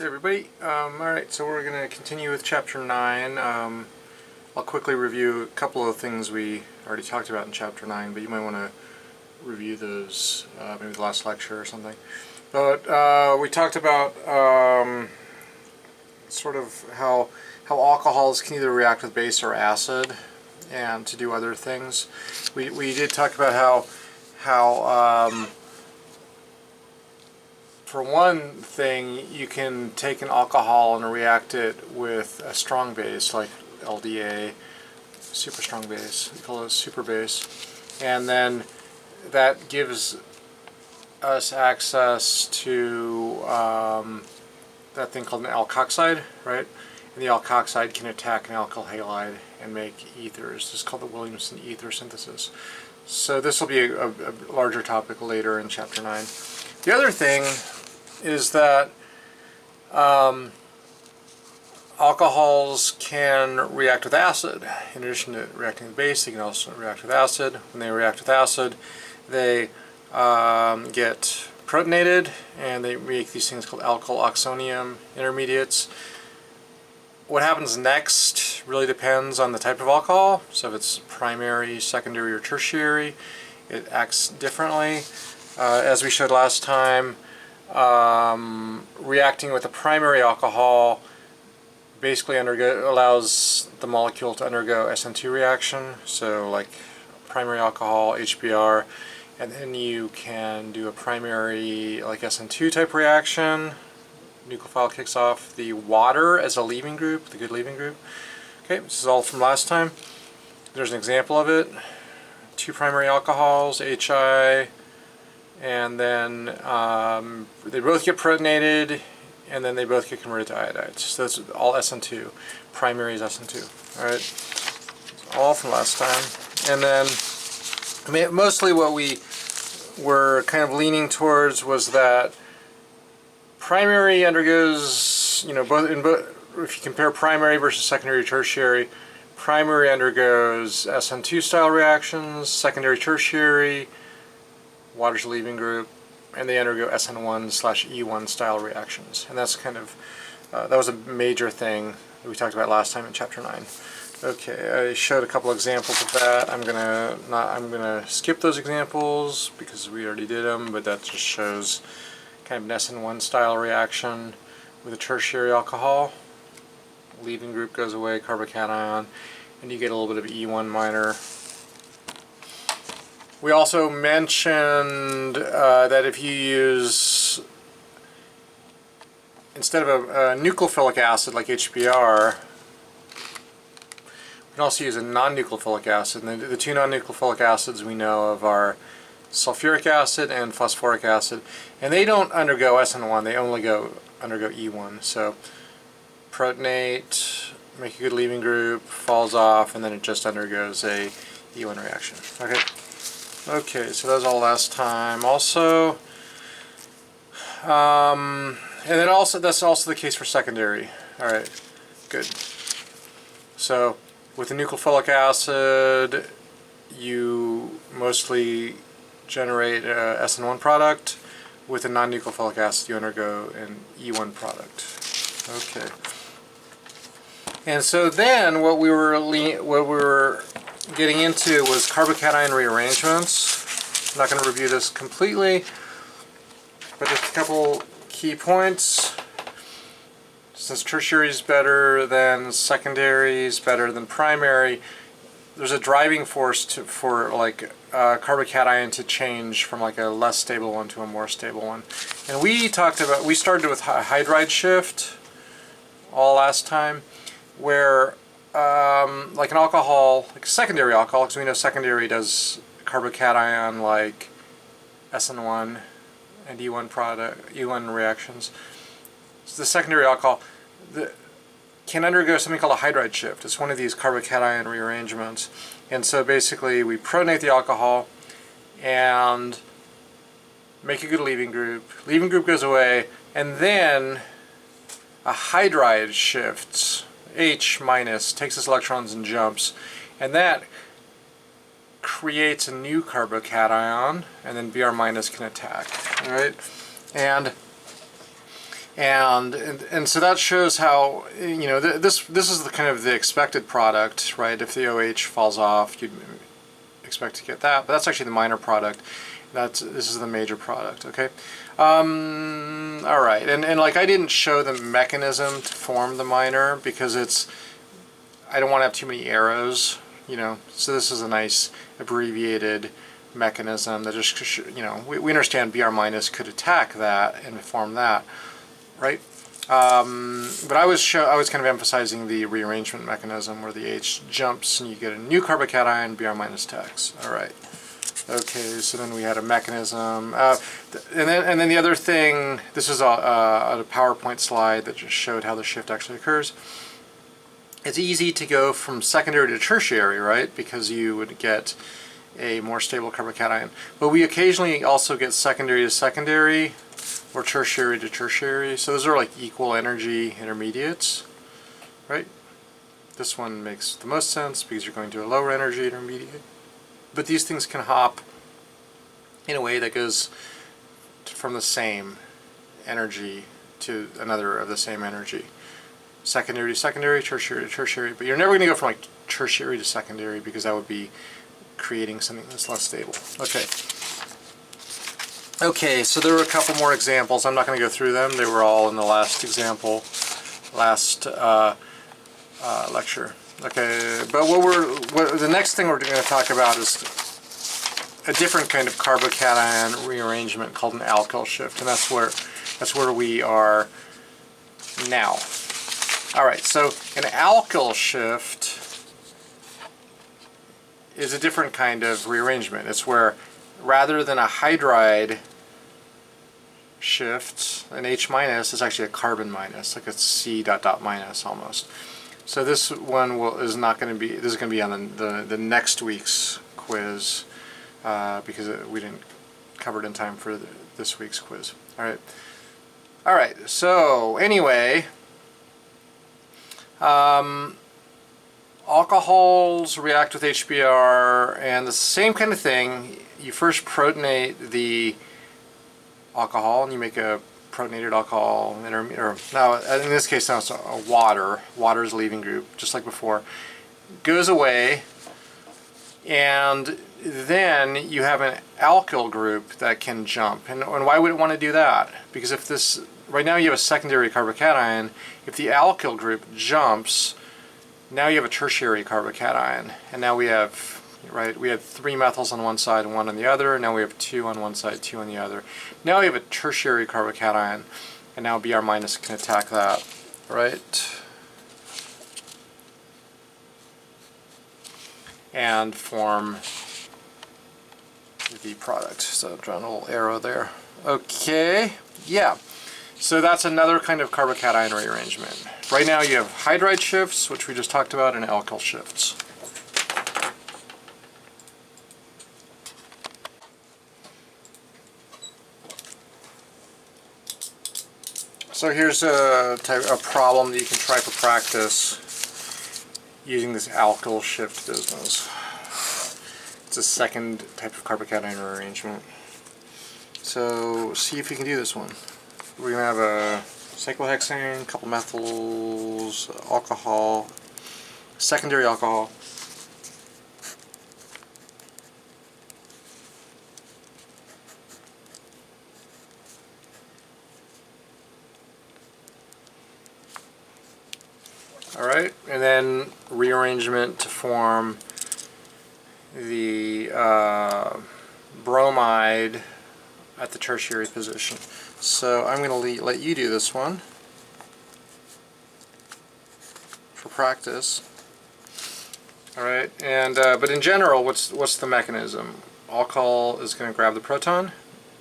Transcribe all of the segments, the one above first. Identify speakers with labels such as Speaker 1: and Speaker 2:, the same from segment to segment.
Speaker 1: Hey everybody, alright, so we're going to continue with Chapter 9. I'll quickly review a couple of things we already talked about in Chapter 9, but you might want to review those maybe the last lecture or something. But we talked about sort of how alcohols can either react with base or acid and to do other things. We did talk about how for one thing, you can take an alcohol and react it with a strong base, like LDA, super strong base. We call it super base. And then that gives us access to that thing called an alkoxide, right? And the alkoxide can attack an alkyl halide and make ethers. This is called the Williamson ether synthesis. So this will be a larger topic later in Chapter 9. The other thing is that alcohols can react with acid. In addition to reacting with base, they can also react with acid. When they react with acid, they get protonated, and they make these things called alkyl oxonium intermediates. What happens next really depends on the type of alcohol. So if it's primary, secondary, or tertiary, it acts differently. As we showed last time, reacting with a primary alcohol basically allows the molecule to undergo SN2 reaction, so like primary alcohol, HBr, and then you can do a primary like SN2 type reaction. Nucleophile kicks off the water as a leaving group, the good leaving group. Okay, this is all from last time. There's an example of it. Two primary alcohols, HI, and then they both get protonated, and then they both get converted to iodides. So that's all SN2. Primary is SN2. All right, all from last time. And then, I mean, mostly what we were kind of leaning towards was that primary undergoes, you know, if you compare primary versus secondary, tertiary, primary undergoes SN2 style reactions, secondary, tertiary, water's leaving group, and they undergo SN1/E1 style reactions. And that's kind of, that was a major thing that we talked about last time in Chapter 9. Okay, I showed a couple examples of that. I'm gonna skip those examples because we already did them, but that just shows kind of an SN1 style reaction with a tertiary alcohol. Leaving group goes away, carbocation, and you get a little bit of E1 minor. We also mentioned that if you use, instead of a nucleophilic acid like HBr, we can also use a non-nucleophilic acid. And the two non-nucleophilic acids we know of are sulfuric acid and phosphoric acid. And they don't undergo SN1, they only undergo E1. So protonate, make a good leaving group, falls off, and then it just undergoes a E1 reaction. Okay, so that was all last time. Also, and then also that's also the case for secondary. All right, good. So with the nucleophilic acid, you mostly generate a SN1 product. With a non-nucleophilic acid, you undergo an E1 product. Okay. And so then what we were getting into was carbocation rearrangements. I'm not going to review this completely, but just a couple key points. Since tertiary is better than secondary is better than primary, there's a driving force for like carbocation to change from like a less stable one to a more stable one. And we started with Hydride Shift all last time, where like an alcohol, like a secondary alcohol, because we know secondary does carbocation like SN1 and E1 reactions. So the secondary alcohol can undergo something called a hydride shift. It's one of these carbocation rearrangements. And so basically we protonate the alcohol and make a good leaving group. Leaving group goes away, and then a hydride shifts. H minus takes its electrons and jumps, and that creates a new carbocation, and then Br minus can attack. All right, and And so that shows how, you know, this is the kind of the expected product, right? If the OH falls off, you'd expect to get that, but that's actually the minor product. This is the major product, okay? All right, and like I didn't show the mechanism to form the minor because I don't want to have too many arrows, you know, so this is a nice abbreviated mechanism that just, you know, we understand Br minus could attack that and form that, right? But I was kind of emphasizing the rearrangement mechanism where the H jumps and you get a new carbocation, Br minus attacks. All right. Okay, so then we had a mechanism, and then the other thing. This is a PowerPoint slide that just showed how the shift actually occurs. It's easy to go from secondary to tertiary, right? Because you would get a more stable carbocation. But we occasionally also get secondary to secondary or tertiary to tertiary. So those are like equal energy intermediates, right? This one makes the most sense because you're going to a lower energy intermediate. But these things can hop in a way that goes from the same energy to another of the same energy. Secondary to secondary, tertiary to tertiary. But you're never going to go from like tertiary to secondary because that would be creating something that's less stable. Okay. Okay, so there were a couple more examples. I'm not going to go through them. They were all in the last example, last lecture. Okay, but the next thing we're going to talk about is a different kind of carbocation rearrangement called an alkyl shift, and that's where we are now. All right, so an alkyl shift is a different kind of rearrangement. It's where rather than a hydride shift, an H minus is actually a carbon minus, like a C dot dot minus almost. So this one is not going to be. This is going to be on the next week's quiz because we didn't cover it in time for this week's quiz. All right. All right. So anyway, alcohols react with HBr, and the same kind of thing. You first protonate the alcohol, and you make a protonated alcohol, or now in this case now it's a water. Water's leaving group, just like before. Goes away, and then you have an alkyl group that can jump. And why would it want to do that? Because if this, right now you have a secondary carbocation, if the alkyl group jumps, now you have a tertiary carbocation, and now we have, right, we had 3 methyls on one side and 1 on the other. Now we have 2 on one side, 2 on the other. Now we have a tertiary carbocation, and now Br minus can attack that, right? And form the product. So I'm drawing a little arrow there. Okay, yeah. So that's another kind of carbocation rearrangement. Right now you have hydride shifts, which we just talked about, and alkyl shifts. So here's a problem that you can try for practice using this alkyl shift business. It's a second type of carbocation rearrangement. So see if you can do this one. We're going to have a cyclohexane, a couple methyls, alcohol, secondary alcohol. Alright, and then rearrangement to form the bromide at the tertiary position. So I'm going to let you do this one for practice. Alright, and but in general, what's the mechanism? Alcohol is going to grab the proton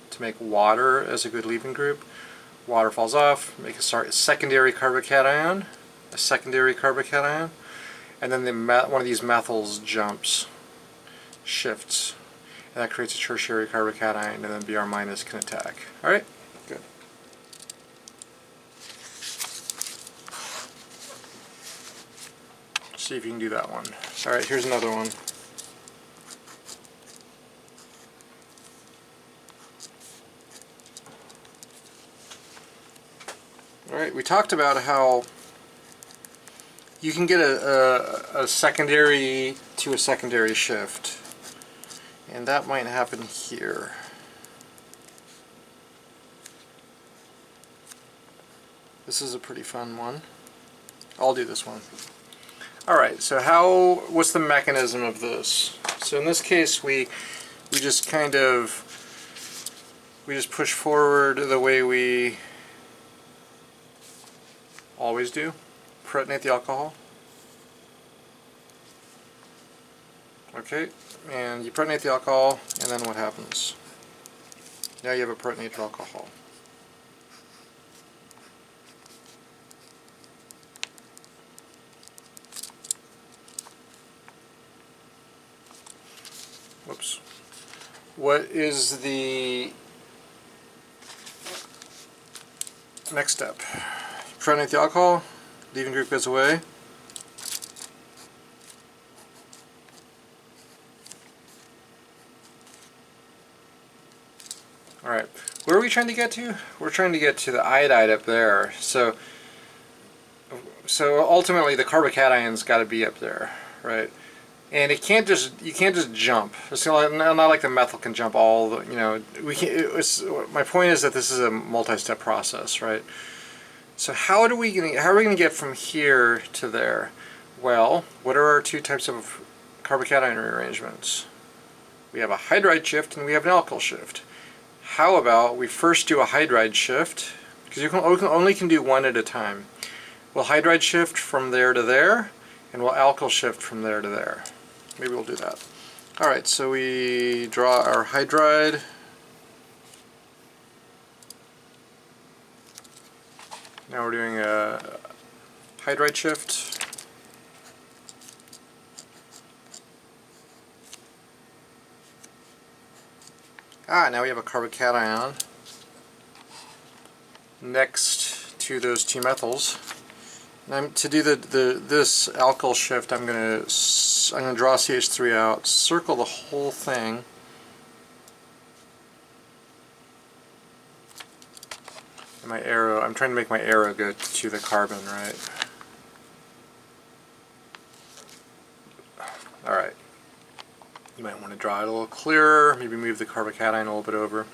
Speaker 1: to make water as a good leaving group. Water falls off, make a secondary carbocation. A secondary carbocation, and then one of these methyls jumps, shifts, and that creates a tertiary carbocation, and then Br minus can attack. Alright? Good. See if you can do that one. Alright, here's another one. Alright, we talked about how you can get a secondary to a secondary shift, and that might happen here. This is a pretty fun one. I'll do this one. Alright, so what's the mechanism of this? So in this case we just kind of, we just push forward the way we always do. Protonate the alcohol. Okay, and you protonate the alcohol, and then what happens? Now you have a protonated alcohol. Whoops. What is the next step? Protonate the alcohol, leaving group goes away. Alright, where are we trying to get to? We're trying to get to the iodide up there. So ultimately the carbocation's got to be up there, right? And you can't just jump. It's not like the methyl can jump all the, you know, we can't, my point is that this is a multi-step process, right? So how are we going to get from here to there? Well, what are our two types of carbocation rearrangements? We have a hydride shift and we have an alkyl shift. How about we first do a hydride shift, because you only can do one at a time. We'll hydride shift from there to there, and we'll alkyl shift from there to there. Maybe we'll do that. Alright, so we draw our hydride. Now we're doing a hydride shift. Now we have a carbocation next to those two methyls. And to do this alkyl shift, I'm gonna draw CH3 out, circle the whole thing. And my arrow, I'm trying to make my arrow go to the carbon, right? Alright. You might want to draw it a little clearer, maybe move the carbocation a little bit over.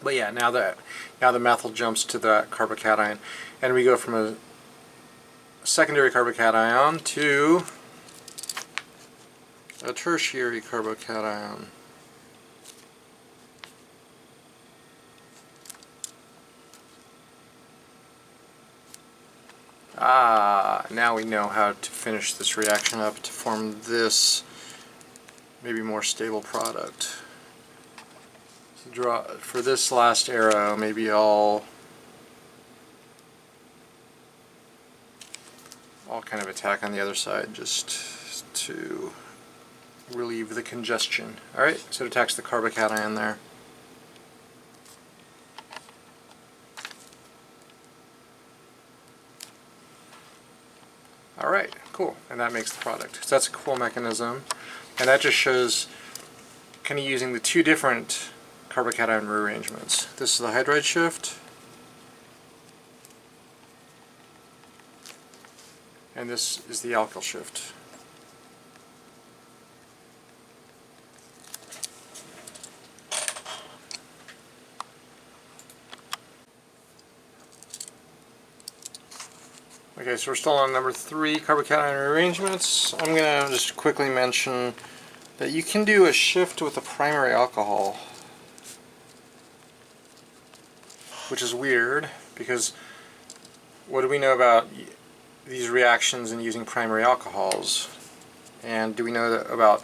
Speaker 1: But yeah, now the methyl jumps to that carbocation, and we go from a secondary carbocation to a tertiary carbocation. Now we know how to finish this reaction up to form this maybe more stable product. So draw for this last arrow, maybe I'll kind of attack on the other side just to relieve the congestion. Alright, so it attacks the carbocation there. Alright, cool, and that makes the product. So that's a cool mechanism, and that just shows kind of using the two different carbocation rearrangements. This is the hydride shift, and this is the alkyl shift. Okay, so we're still on number 3, carbocation rearrangements. I'm going to just quickly mention that you can do a shift with a primary alcohol, which is weird because what do we know about these reactions and using primary alcohols? And do we know about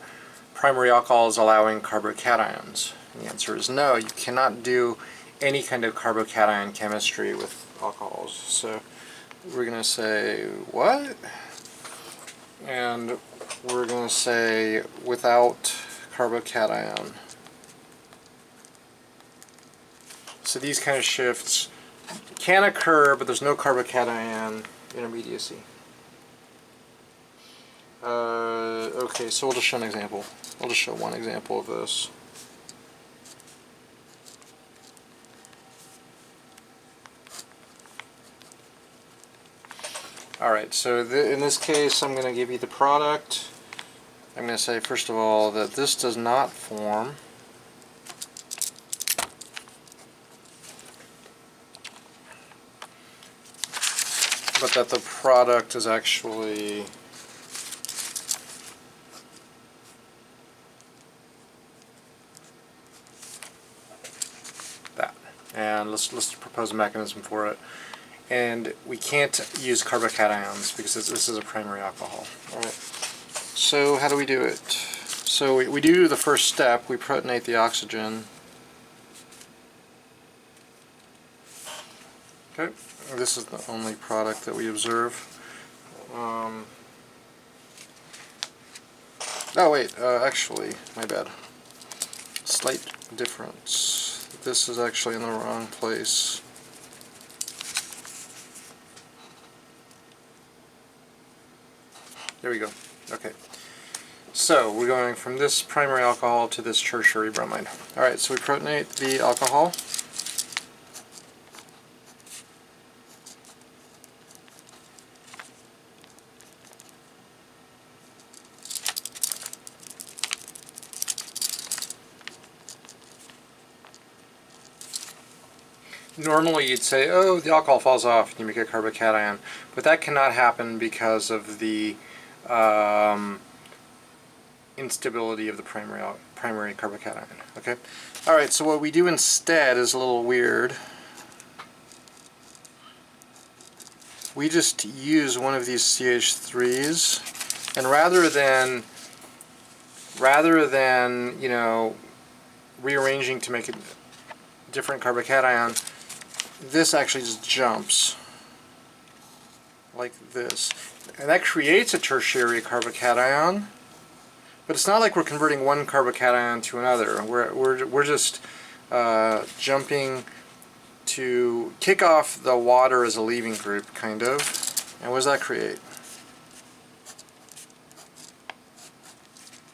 Speaker 1: primary alcohols allowing carbocations? And the answer is no, you cannot do any kind of carbocation chemistry with alcohols. So we're going to say what? And we're going to say without carbocation. So these kind of shifts can occur, but there's no carbocation intermediacy. Okay, so we'll just show an example. We'll just show one example of this. Alright, so in this case I'm going to give you the product. I'm going to say first of all that this does not form. But that the product is actually that. And let's propose a mechanism for it. And we can't use carbocations because this is a primary alcohol. Alright. So how do we do it? So we do the first step, we protonate the oxygen. Okay. This is the only product that we observe. Oh wait, actually, my bad. Slight difference. This is actually in the wrong place. There we go. Okay. So we're going from this primary alcohol to this tertiary bromide. Alright, so we protonate the alcohol. Normally you'd say, oh, the alcohol falls off and you make a carbocation, but that cannot happen because of the instability of the primary carbocation. Okay. All right. So what we do instead is a little weird. We just use one of these CH3s, and rather than rearranging to make a different carbocation, this actually just jumps like this, and that creates a tertiary carbocation. But it's not like we're converting one carbocation to another. We're just jumping to kick off the water as a leaving group, kind of. And what does that create?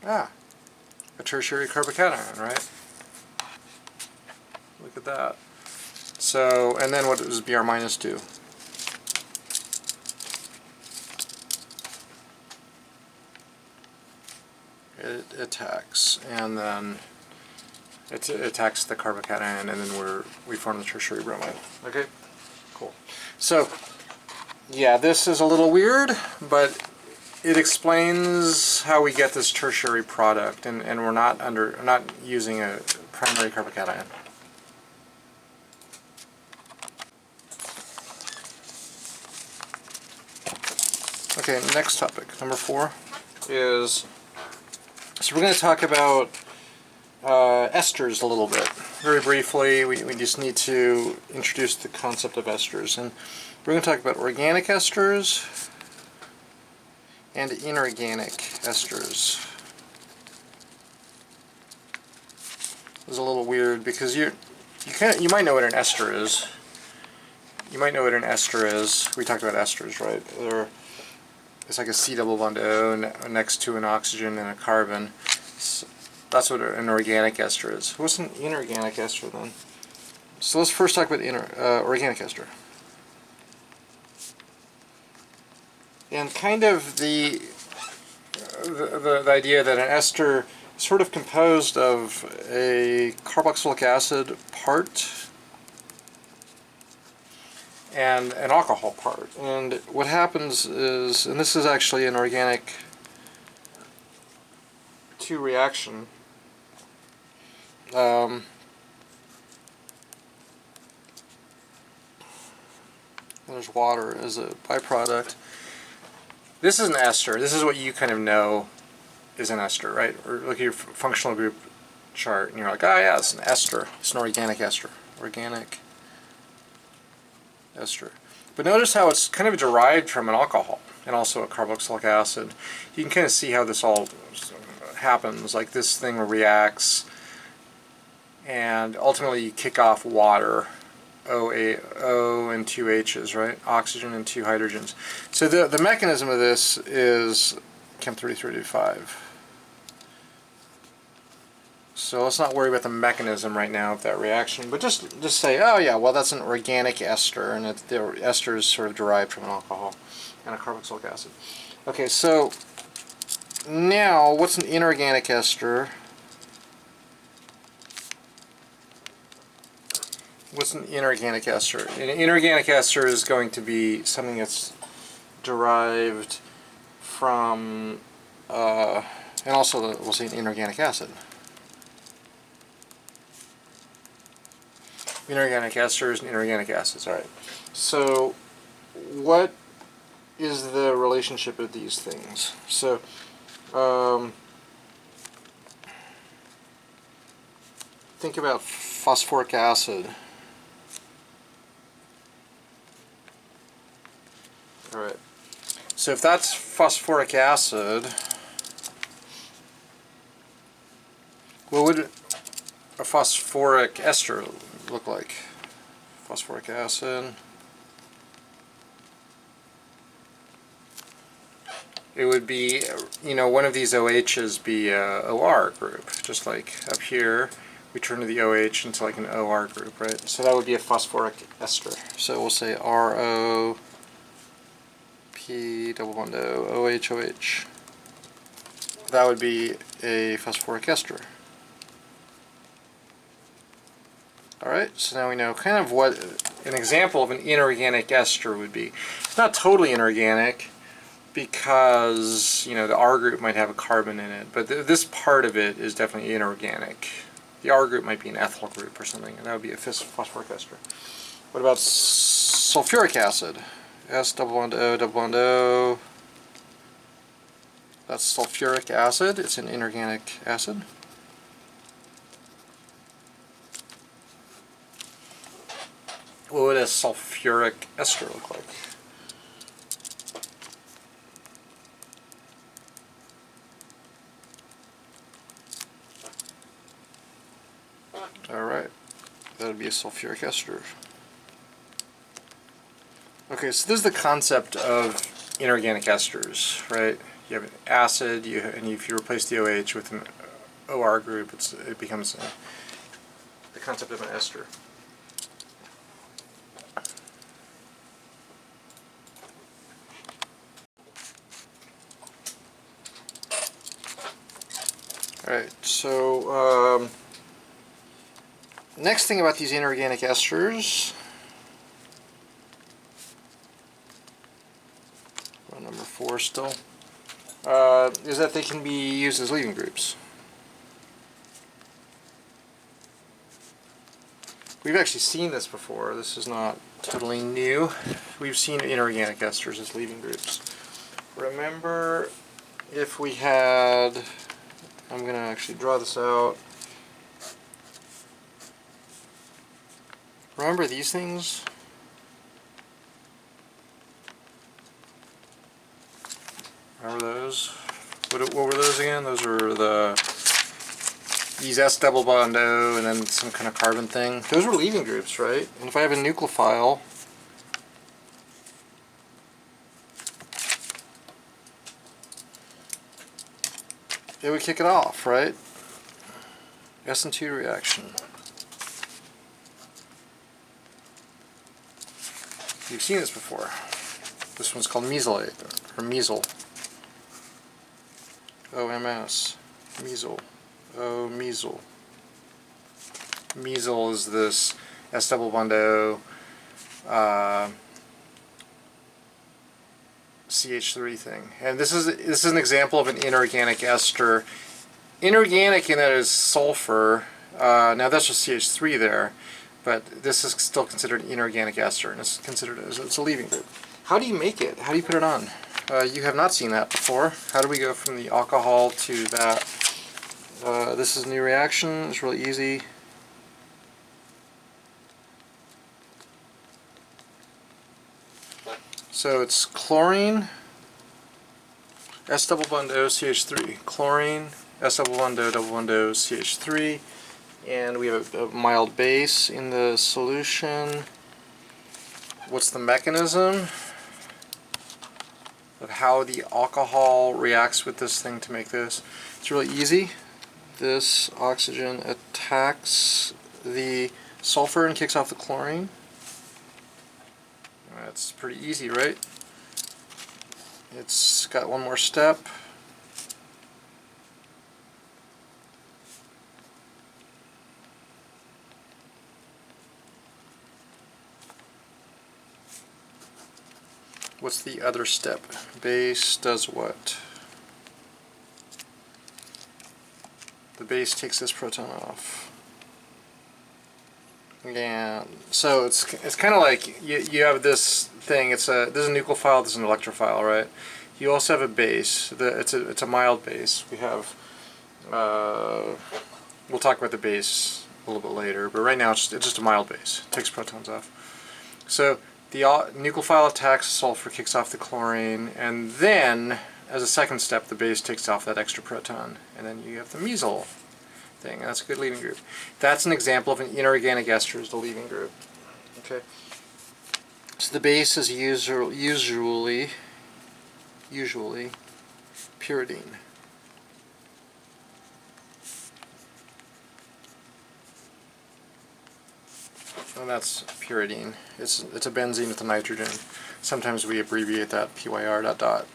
Speaker 1: A tertiary carbocation, right? Look at that. So, and then what does Br minus do? It attacks, and then it attacks the carbocation, and then we form the tertiary bromide. Okay, cool. So, yeah, this is a little weird, but it explains how we get this tertiary product, and we're not using a primary carbocation. Okay, next topic, number 4, is, so we're going to talk about esters a little bit. Very briefly, we just need to introduce the concept of esters. And we're going to talk about organic esters and inorganic esters. This is a little weird because you might know what an ester is. You might know what an ester is. We talked about esters, right? It's like a C double bond O next to an oxygen and a carbon. So that's what an organic ester is. What's an inorganic ester then? So let's first talk about organic ester. And kind of the idea that an ester is sort of composed of a carboxylic acid part and an alcohol part. And what happens is, and this is actually an organic 2 reaction, there's water as a byproduct. This is an ester. This is what you kind of know is an ester, right? Or look at your functional group chart and you're like, oh yeah, it's an ester. It's an organic ester. Organic ester. But notice how it's kind of derived from an alcohol and also a carboxylic acid. You can kind of see how this all happens. Like this thing reacts and ultimately you kick off water, O and 2 H's, right? Oxygen and 2 hydrogens. So the mechanism of this is chem233. So let's not worry about the mechanism right now of that reaction, but just say, oh yeah, well that's an organic ester, and the ester is sort of derived from an alcohol and a carboxylic acid. Okay, so now what's an inorganic ester? What's an inorganic ester? An inorganic ester is going to be something that's derived from, and also we'll say an inorganic acid. Inorganic esters and inorganic acids. All right. So, what is the relationship of these things? So, think about phosphoric acid. All right. So, if that's phosphoric acid, what would a phosphoric ester look like? Phosphoric acid. It would be, you know, one of these OHs be a OR group, just like up here we turn to the OH into like an OR group, right? So that would be a phosphoric ester. So we'll say RO P double bond O OH OH. That would be a phosphoric ester. Alright, so now we know kind of what an example of an inorganic ester would be. It's not totally inorganic because, you know, the R group might have a carbon in it, but this part of it is definitely inorganic. The R group might be an ethyl group or something, and that would be a phosphoric ester. What about sulfuric acid? S double bond O double bond O. That's sulfuric acid. It's an inorganic acid. What would a sulfuric ester look like? Alright, that would be a sulfuric ester. Okay, so this is the concept of inorganic esters, right? You have an acid, and if you replace the OH with an OR group, it becomes the concept of an ester. Alright, so next thing about these inorganic esters, well, number 4 still, is that they can be used as leaving groups. We've actually seen this before. This is not totally new. We've seen inorganic esters as leaving groups. Remember if we had, I'm going to actually draw this out. Remember these things? Remember those? What were those again? Those were these S double bond O and then some kind of carbon thing. Those were leaving groups, right? And if I have a nucleophile, it would kick it off, right? SN2 reaction. You've seen this before. This one's called mesylate, or mesyl. OMS. Mesyl. Oh, mesyl. Mesyl is this S double bond O CH3 thing. And this is an example of an inorganic ester. Inorganic in that it is sulfur. Now that's just CH3 there, but this is still considered an inorganic ester, and it's considered it's a leaving group. How do you make it? How do you put it on? You have not seen that before. How do we go from the alcohol to that? This is a new reaction. It's really easy. So it's chlorine, S double bond O CH3. Chlorine, S double bond O CH3. And we have a mild base in the solution. What's the mechanism of how the alcohol reacts with this thing to make this? It's really easy. This oxygen attacks the sulfur and kicks off the chlorine. That's pretty easy, right? It's got one more step. What's the other step? Base does what? The base takes this proton off. Yeah, so it's kind of like you have this thing. There's a nucleophile, there's an electrophile, right? You also have a base. It's a mild base. We have we'll talk about the base a little bit later, but right now it's just a mild base. It takes protons off. So the nucleophile attacks the sulfur, kicks off the chlorine, and then as a second step the base takes off that extra proton, and then you have the mesol thing, and that's a good leaving group. That's an example of an inorganic ester as the leaving group. Okay. So the base is usually pyridine. And that's pyridine. It's a benzene with a nitrogen. Sometimes we abbreviate that PYR dot dot.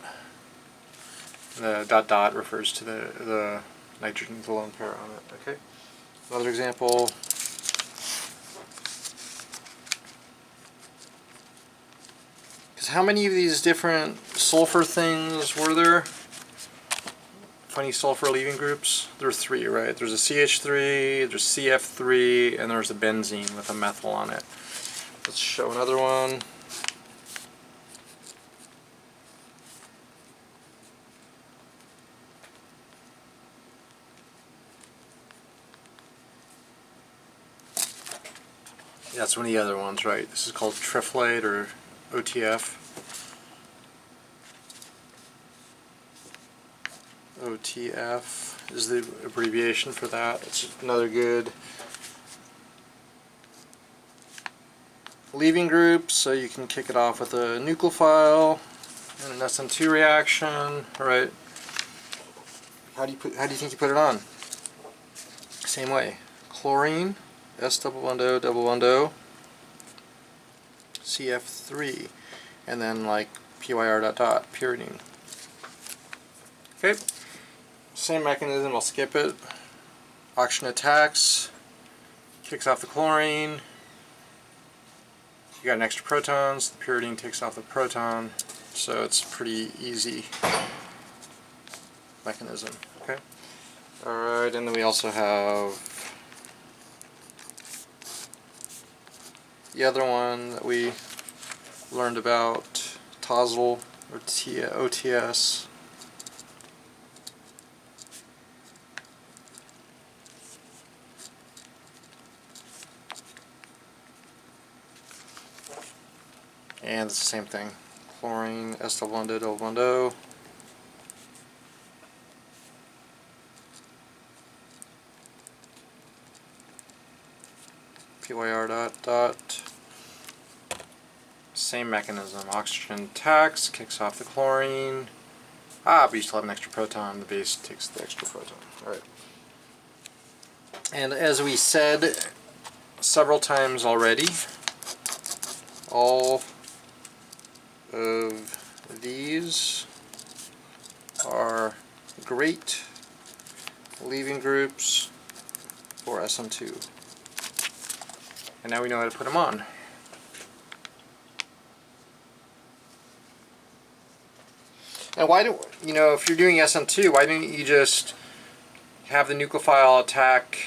Speaker 1: The dot dot refers to the nitrogen with a lone pair on it. Okay. Another example. Because how many of these different sulfur things were there? Funny sulfur leaving groups? There are 3, right? There's a CH3, there's CF3, and there's a benzene with a methyl on it. Let's show another one. That's one of the other ones, right? This is called triflate or OTF. OTF is the abbreviation for that. It's another good leaving group, so you can kick it off with a nucleophile and an SN2 reaction, right? How do you think you put it on? Same way. Chlorine, S double bond O, CF3, and then like PYR dot dot, pyridine. Okay. Same mechanism, I'll skip it. Oxygen attacks, kicks off the chlorine. You got an extra protons, the pyridine takes off the proton, so it's pretty easy mechanism. Okay. Alright, and then we also have the other one that we learned about, Tosyl or OTS. And it's the same thing. Chlorine, S double bond O. PYR dot dot. Same mechanism. Oxygen attacks, kicks off the chlorine. But you still have an extra proton. The base takes the extra proton. Alright. And as we said several times already, all of these are great leaving groups for SM2. And now we know how to put them on. And why do, if you're doing SM2, why don't you just have the nucleophile attack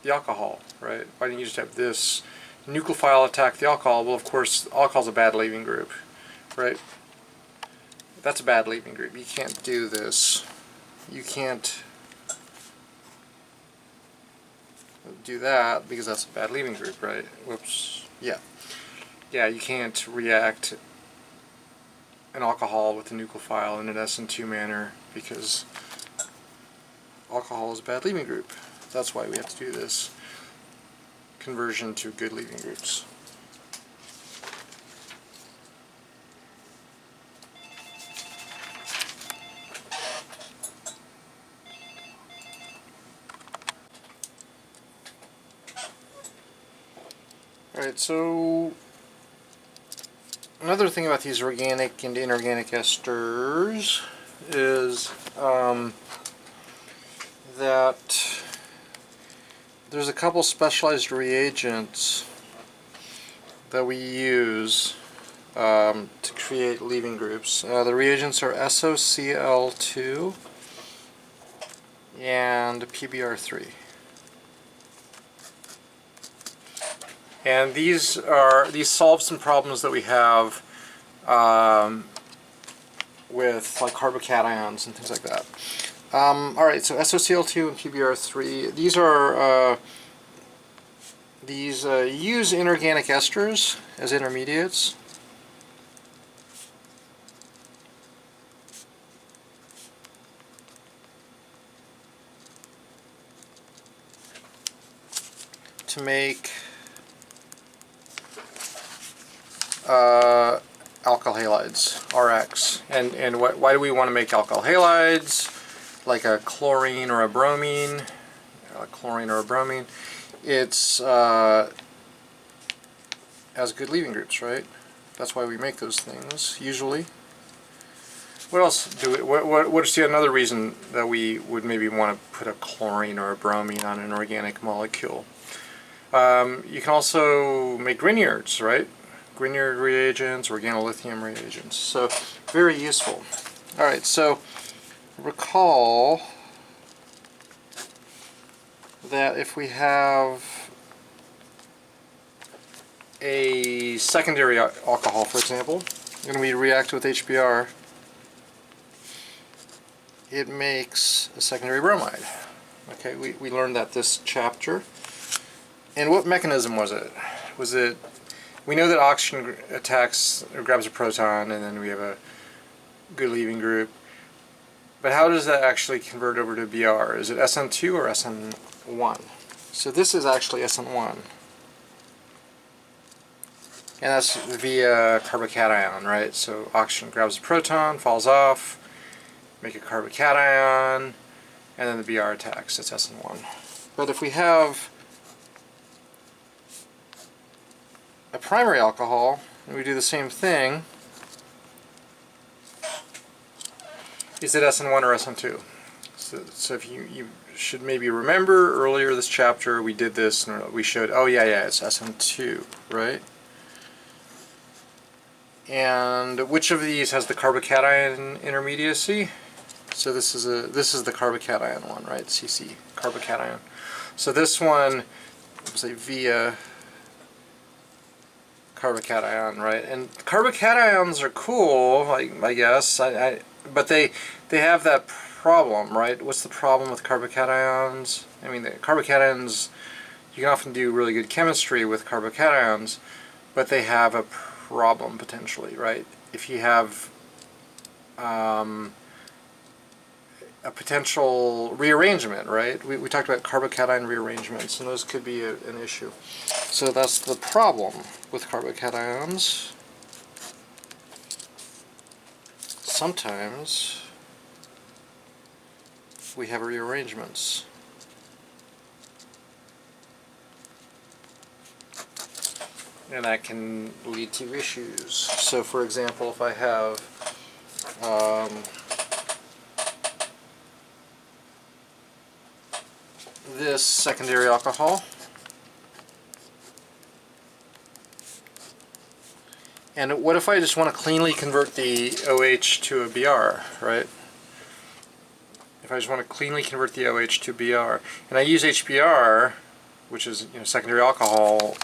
Speaker 1: the alcohol, right? Why don't you just have this nucleophile attack the alcohol? Well, of course, alcohol's a bad leaving group, right? That's a bad leaving group. You can't do this. You can't do that because that's a bad leaving group, right? Whoops. Yeah. Yeah, you can't react an alcohol with a nucleophile in an SN2 manner because alcohol is a bad leaving group. That's why we have to do this conversion to good leaving groups. Alright, so another thing about these organic and inorganic esters is that there's a couple specialized reagents that we use to create leaving groups. The reagents are SOCl2 and PBr3. And these solve some problems that we have with like carbocations and things like that. Alright, so SOCl2 and PBr3, these use inorganic esters as intermediates. To make alkyl halides, RX. And why do we want to make alkyl halides? Like a chlorine or a bromine. It's has good leaving groups, right? That's why we make those things, usually. What else do we, what's another reason that we would maybe want to put a chlorine or a bromine on an organic molecule? You can also make Grignards, right? Grignard reagents, organolithium reagents. So, very useful. Alright, so recall that if we have a secondary alcohol, for example, and we react with HBr, it makes a secondary bromide. Okay, we learned that this chapter. And what mechanism was it? We know that oxygen attacks or grabs a proton, and then we have a good leaving group. But how does that actually convert over to Br? Is it SN2 or SN1? So this is actually SN1. And that's via carbocation, right? So oxygen grabs a proton, falls off, make a carbocation, and then the Br attacks. It's SN1. But if we have a primary alcohol, and we do the same thing, is it SN1 or SN2? So if you should maybe remember earlier this chapter we did this and we showed, oh yeah, it's SN2, right? And which of these has the carbocation intermediacy? So this is the carbocation one, right? CC, carbocation. So this one, say via carbocation, right? And carbocations are cool, I guess, but they have that problem, right? What's the problem with carbocations? I mean, the carbocations, you can often do really good chemistry with carbocations, but they have a problem potentially, right? If you have a potential rearrangement, right? We talked about carbocation rearrangements, and those could be an issue. So that's the problem with carbocations. Sometimes we have rearrangements. And that can lead to issues. So for example, if I have this secondary alcohol, and what if I just want to cleanly convert the OH to a Br, right? If I just want to cleanly convert the OH to Br, and I use HBr, which is secondary alcohol,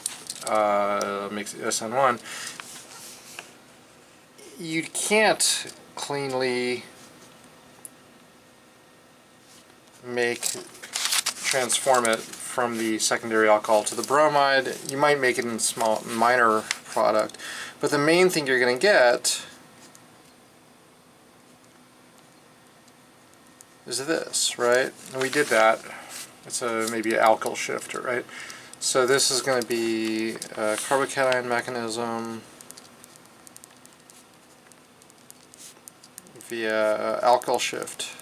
Speaker 1: makes it SN1, you can't cleanly transform it from the secondary alcohol to the bromide. You might make it in small, minor product, but the main thing you're going to get is this, right? And we did that. It's maybe an alkyl shift, right? So this is going to be a carbocation mechanism via alkyl shift.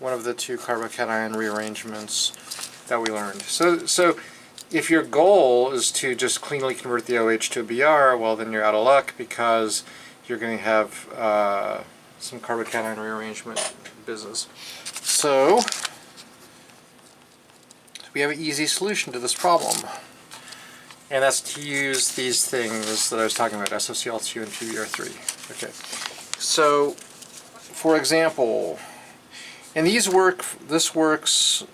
Speaker 1: One of the two carbocation rearrangements that we learned. So if your goal is to just cleanly convert the OH to a Br, well then you're out of luck, because you're going to have some carbocation rearrangement business. So we have an easy solution to this problem, and that's to use these things that I was talking about, SOCl2 and PBr3. Okay, so for example, and this works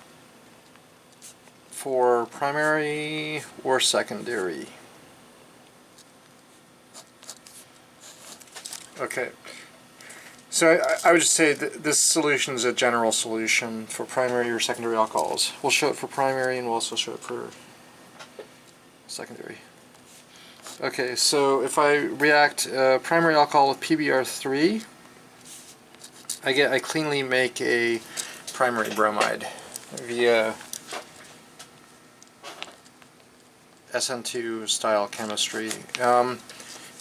Speaker 1: for primary or secondary. Okay, so I would just say that this solution is a general solution for primary or secondary alcohols. We'll show it for primary and we'll also show it for secondary. Okay, so if I react primary alcohol with PBr3, I cleanly make a primary bromide via SN2 style chemistry. Now,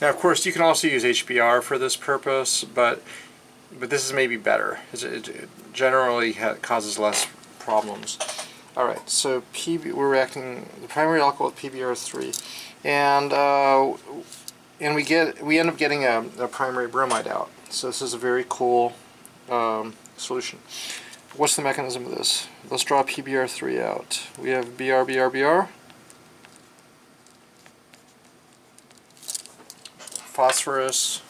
Speaker 1: of course, you can also use HBr for this purpose, but this is maybe better. It generally causes less problems. All right, so we're reacting the primary alcohol with PBr3, and we end up getting a primary bromide out. So this is a very cool solution. What's the mechanism of this? Let's draw PBr3 out. We have Br, Br, Br. Phosphorus,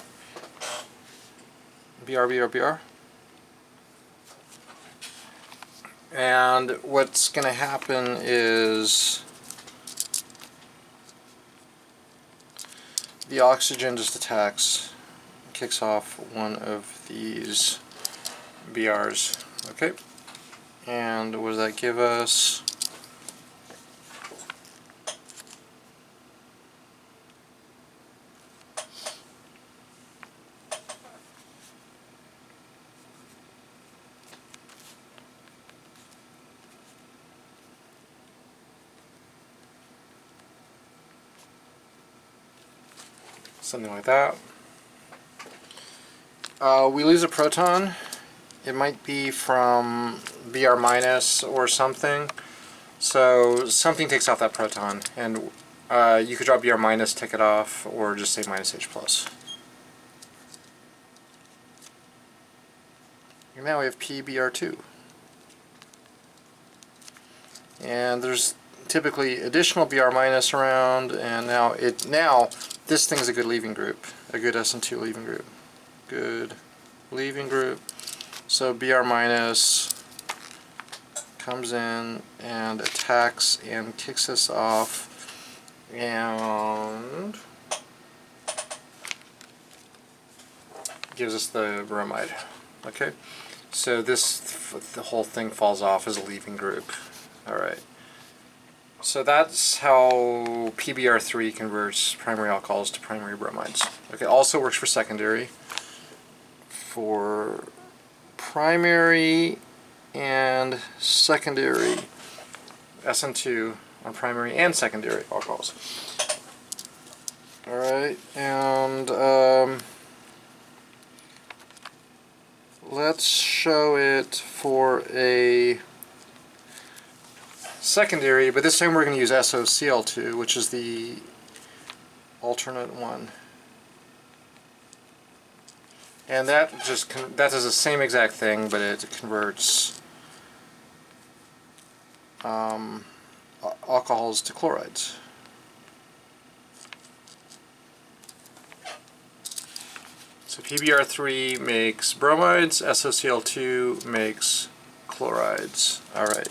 Speaker 1: Br, Br, Br. And what's going to happen is the oxygen just kicks off one of these BRs. Okay, and what does that give us? Something like that. We lose a proton. It might be from Br minus or something. So something takes off that proton, and you could draw Br minus, take it off, or just say minus H plus. And now we have PBr2. And there's typically additional Br minus around, and now this thing is a good leaving group, a good SN2 leaving group. Good leaving group. So Br minus comes in and attacks and kicks us off, and gives us the bromide. Okay, so the whole thing falls off as a leaving group. All right. So that's how PBr3 converts primary alcohols to primary bromides. Okay, also works for secondary. For primary and secondary SN2 on primary and secondary alcohols. Alright, and let's show it for a secondary, but this time we're going to use SOCl2, which is the alternate one. And that does the same exact thing, but it converts alcohols to chlorides. So PBr3 makes bromides, SOCl2 makes chlorides. Alright.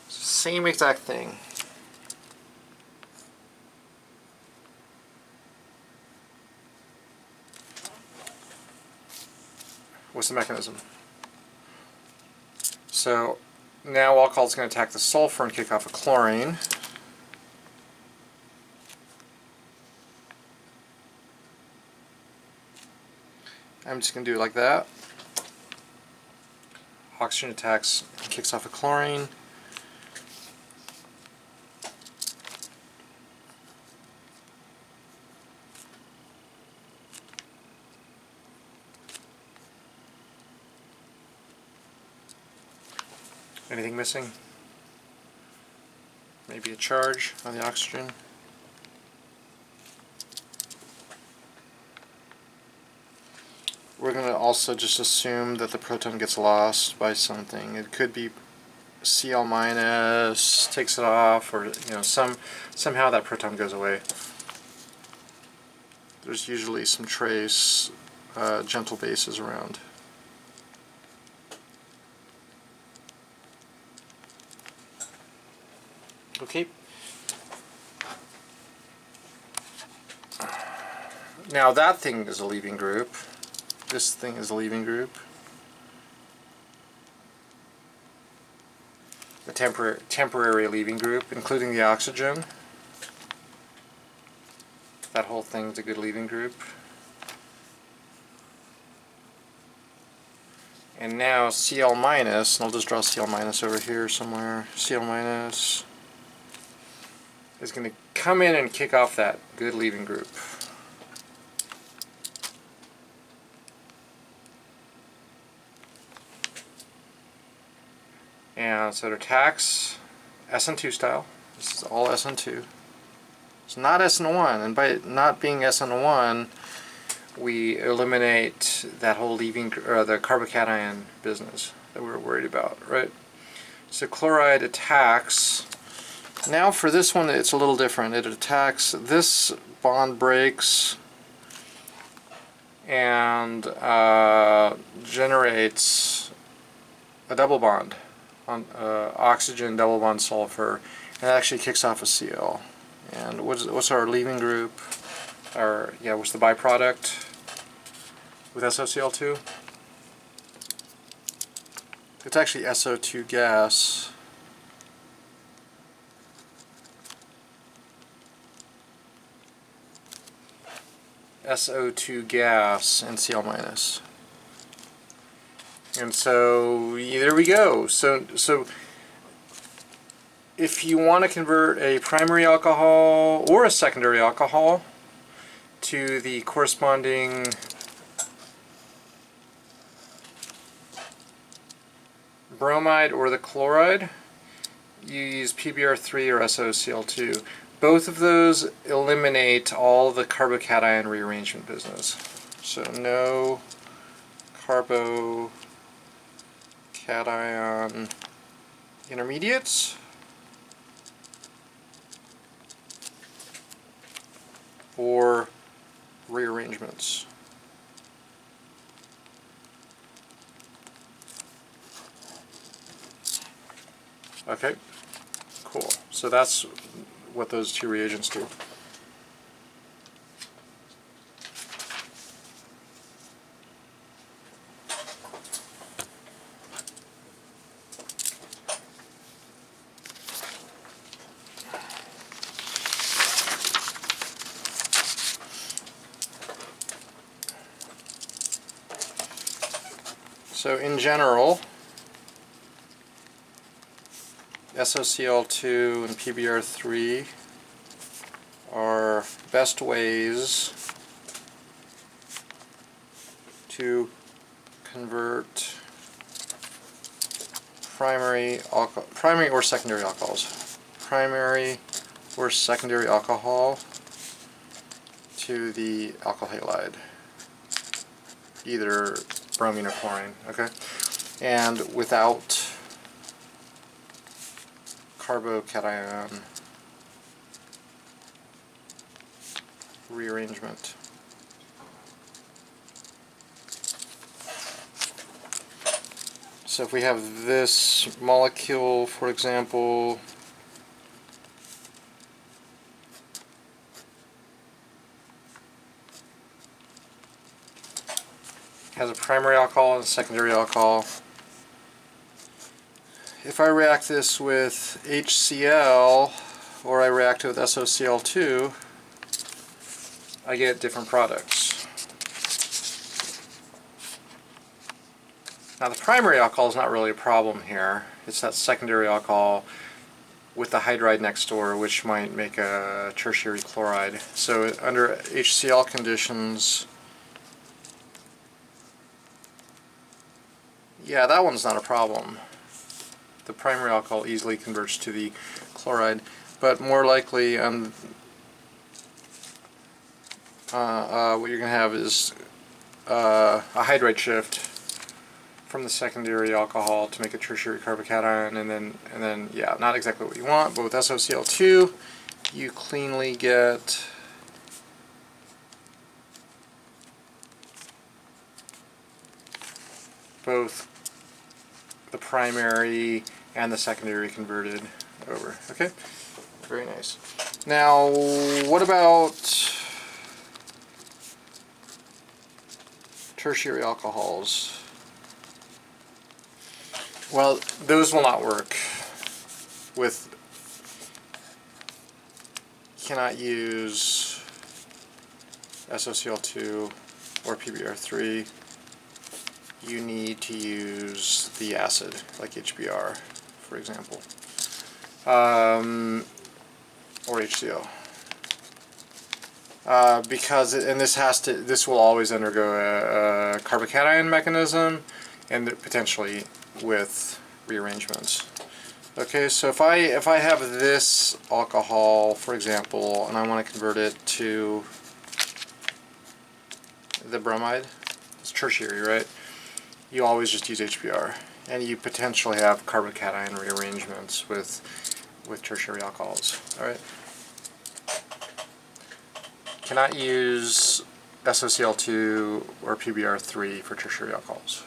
Speaker 1: Same exact thing. What's the mechanism? So now alcohol is going to attack the sulfur and kick off a chlorine. I'm just going to do it like that. Oxygen attacks and kicks off a chlorine. Anything missing? Maybe maybe a charge on the oxygen. We're going to also just assume that the proton gets lost by something. It could be Cl minus takes it off, or somehow that proton goes away. There's usually some trace gentle bases around. Okay. Now that thing is a leaving group. This thing is a leaving group. A temporary leaving group, including the oxygen. That whole thing's a good leaving group. And now Cl minus, and I'll just draw Cl minus over here somewhere. Cl minus is going to come in and kick off that good leaving group. And so it attacks SN2 style. This is all SN2. It's not SN1, and by it not being SN1, we eliminate that whole leaving, or the carbocation business that we were worried about, right? So chloride attacks. Now for this one, it's a little different. It attacks, this bond breaks and generates a double bond on oxygen, double bond sulfur, and it actually kicks off a Cl. And what's our leaving group? What's the byproduct with SOCl2? It's actually SO2 gas. SO2 gas and Cl minus. And so there we go. So if you want to convert a primary alcohol or a secondary alcohol to the corresponding bromide or the chloride, you use PBr3 or SOCl2. Both of those eliminate all the carbocation rearrangement business. So no carbocation intermediates or rearrangements. Okay, cool. So that's what those two reagents do. So in general, SOCl2 and PBr3 are best ways to convert primary or secondary alcohols. Primary or secondary alcohol to the alkyl halide, either bromine or chlorine, okay? And without carbocation rearrangement. So if we have this molecule, for example, has a primary alcohol and a secondary alcohol. If I react this with HCl, or I react it with SOCl2, I get different products. Now the primary alcohol is not really a problem here. It's that secondary alcohol with the hydride next door, which might make a tertiary chloride. So under HCl conditions, yeah, that one's not a problem. The primary alcohol easily converts to the chloride. but more likely what you're going to have is a hydride shift from the secondary alcohol to make a tertiary carbocation, and then yeah, not exactly what you want, but with SOCl2 you cleanly get both the primary and the secondary converted over. Okay, very nice. Now, what about tertiary alcohols? Well, those will not work with, you cannot use SOCl2 or PBr3. You need to use the acid, like HBr, for example, or HCl, because and this will always undergo a carbocation mechanism, and potentially with rearrangements. Okay, so if I have this alcohol, for example, and I want to convert it to the bromide, it's tertiary, right? You always just use HBr, and you potentially have carbocation rearrangements with tertiary alcohols. All right. Cannot use SOCl2 or PBr3 for tertiary alcohols.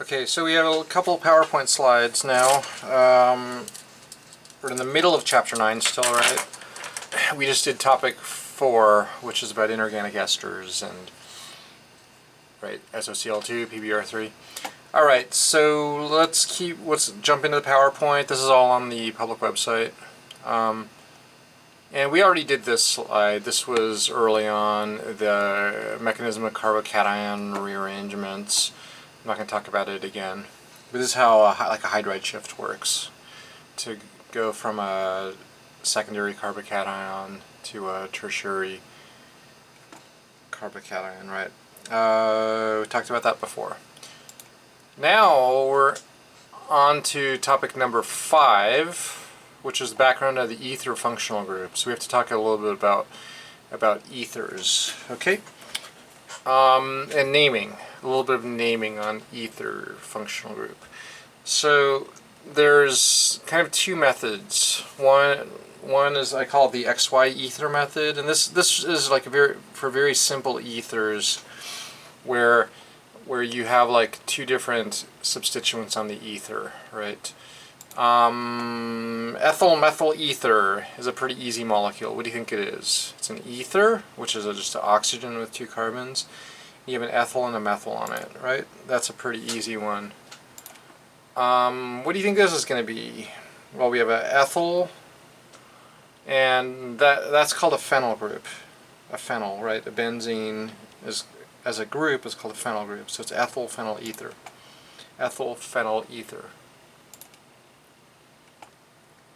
Speaker 1: Okay, so we have a couple PowerPoint slides now. We're in the middle of Chapter 9 still, right? We just did topic 4, which is about inorganic esters and, right, SOCl2, PBr3. Alright, so let's jump into the PowerPoint. This is all on the public website. And we already did this slide. This was early on, the mechanism of carbocation rearrangements. I'm not going to talk about it again. But this is how like a hydride shift works. To go from a secondary carbocation to a tertiary carbocation, right? We talked about that before. Now we're on to topic number 5, which is the background of the ether functional group. So we have to talk a little bit about ethers, okay? And naming. A little bit of naming on ether functional group. So there's kind of two methods. One is, I call it the XY ether method, and this is like for very simple ethers where you have like two different substituents on the ether, right? Ethyl methyl ether is a pretty easy molecule. What do you think it is? It's an ether, which is just an oxygen with 2 carbons. You have an ethyl and a methyl on it, right? That's a pretty easy one. What do you think this is going to be? Well, we have an ethyl, and that's called a phenyl group. A phenyl, right? A benzene is, as a group, is called a phenyl group. So it's ethyl phenyl ether. Ethyl phenyl ether.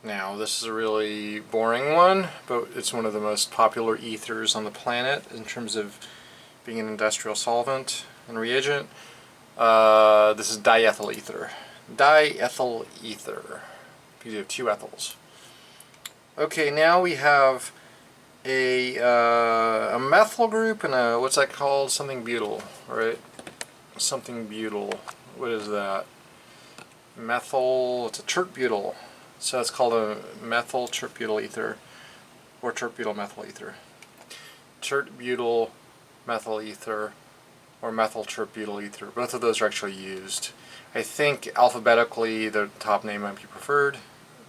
Speaker 1: Now, this is a really boring one, but it's one of the most popular ethers on the planet in terms of being an industrial solvent and reagent. This is diethyl ether. Diethyl ether. Because you have 2 ethyls. Okay, now we have a methyl group and a, what's that called? Something butyl, right? Something butyl. What is that? Methyl, it's a tert-butyl. So it's called a methyl tert-butyl ether, or tert-butyl methyl ether. Tert-butyl methyl ether, or methyl tert-butyl ether. Both of those are actually used. I think alphabetically the top name might be preferred,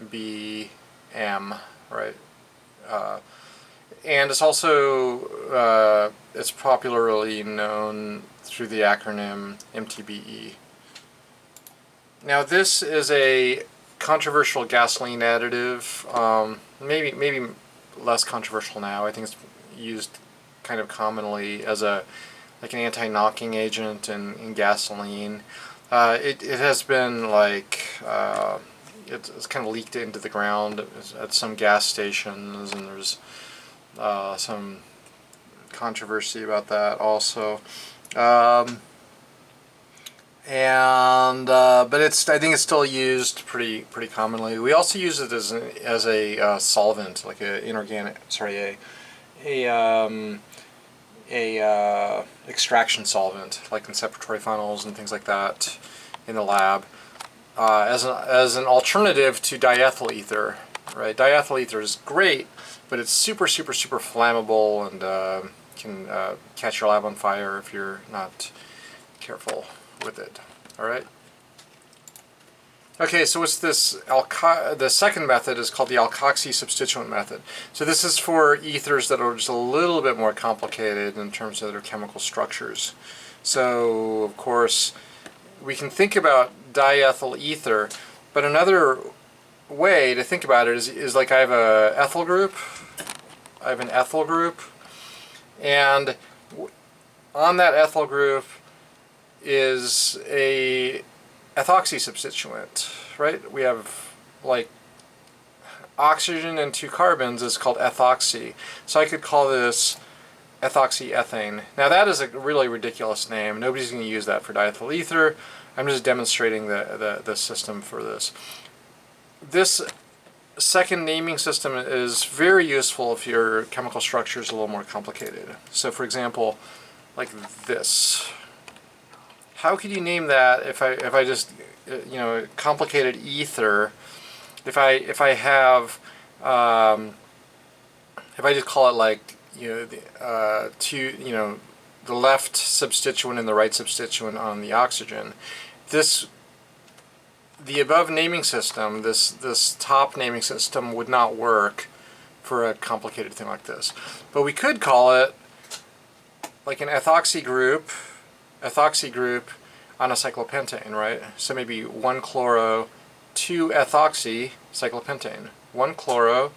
Speaker 1: BM, right? And it's also it's popularly known through the acronym MTBE. Now this is a controversial gasoline additive, maybe less controversial now. I think it's used kind of commonly as like an anti-knocking agent in gasoline. It has been like it's kind of leaked into the ground at some gas stations, and there's some controversy about that also. But I think it's still used pretty commonly. We also use it as a solvent, like a extraction solvent, like in separatory funnels and things like that in the lab, as an alternative to diethyl ether. Right, diethyl ether is great, but it's super flammable and can catch your lab on fire if you're not careful with it. All right. Okay, so what's this? The second method is called the Alkoxy substituent method. So this is for ethers that are just a little bit more complicated in terms of their chemical structures. So, of course, we can think about diethyl ether, but another way to think about it is like I have a ethyl group. I have an ethyl group, and on that ethyl group is a ethoxy substituent, right? We have like oxygen and 2 carbons is called ethoxy. So I could call this ethoxyethane. Now that is a really ridiculous name. Nobody's going to use that for diethyl ether. I'm just demonstrating the system for this. This second naming system is very useful if your chemical structure is a little more complicated. So for example, like this. How could you name that if I just complicated ether? If I just call it like the left substituent and the right substituent on the oxygen, the above naming system, this top naming system would not work for a complicated thing like this. But we could call it like an ethoxy group on a cyclopentane, right? So maybe 1-chloro, 2-ethoxy cyclopentane. 1-chloro,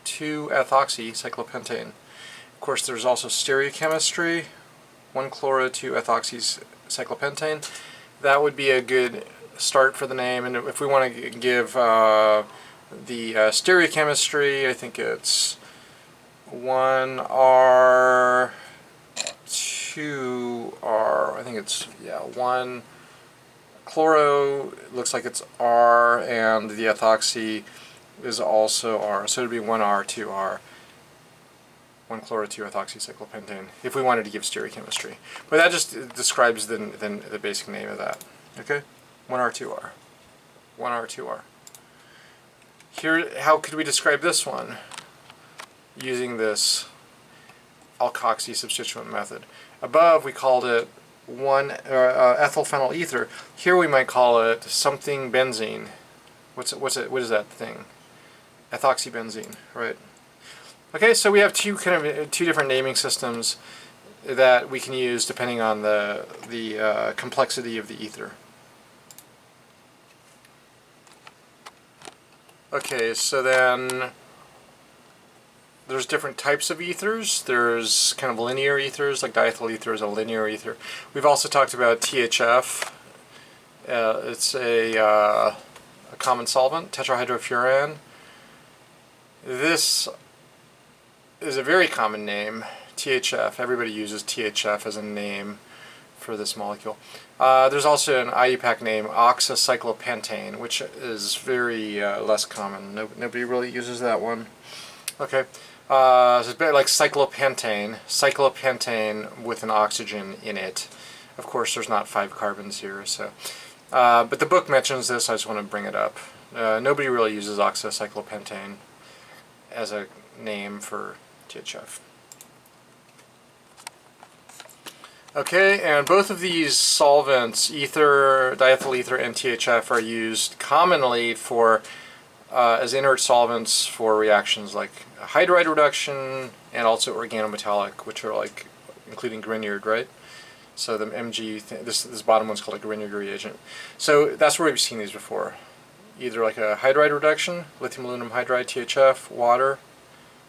Speaker 1: 2-ethoxy cyclopentane. Of course, there's also stereochemistry. 1-chloro, 2-ethoxy cyclopentane. That would be a good start for the name. And if we want to give the stereochemistry, I think it's 1R, 2R, I think it's, 1-chloro, looks like it's R, and the ethoxy is also R, so it would be 1R, 2R, 1-chloro, 2-ethoxy cyclopentane, if we wanted to give stereochemistry. But that just describes the basic name of that, okay? 1R, 2R, 1R, 2R. Here, how could we describe this one using this Alkoxy substituent method? Above we called it ethyl phenyl ether. Here we might call it something benzene. What is that thing? Ethoxybenzene, right? Okay, so we have two different naming systems that we can use depending on the complexity of the ether. Okay, so then there's different types of ethers. There's kind of linear ethers, like diethyl ether is a linear ether. We've also talked about THF. It's a common solvent, tetrahydrofuran. This is a very common name, THF. Everybody uses THF as a name for this molecule. There's also an IUPAC name, oxacyclopentane, which is very less common. Nobody really uses that one. Okay. So it's a bit like cyclopentane with an oxygen in it. Of course, there's not 5 carbons here, so. But the book mentions this, I just want to bring it up. Nobody really uses oxacyclopentane as a name for THF. Okay, and both of these solvents, ether, diethyl ether, and THF, are used commonly for as inert solvents for reactions like hydride reduction and also organometallic, which are like including Grignard, right? So the Mg, this bottom one's called a Grignard reagent. So that's where we've seen these before. Either like a hydride reduction, lithium aluminum hydride, THF, water.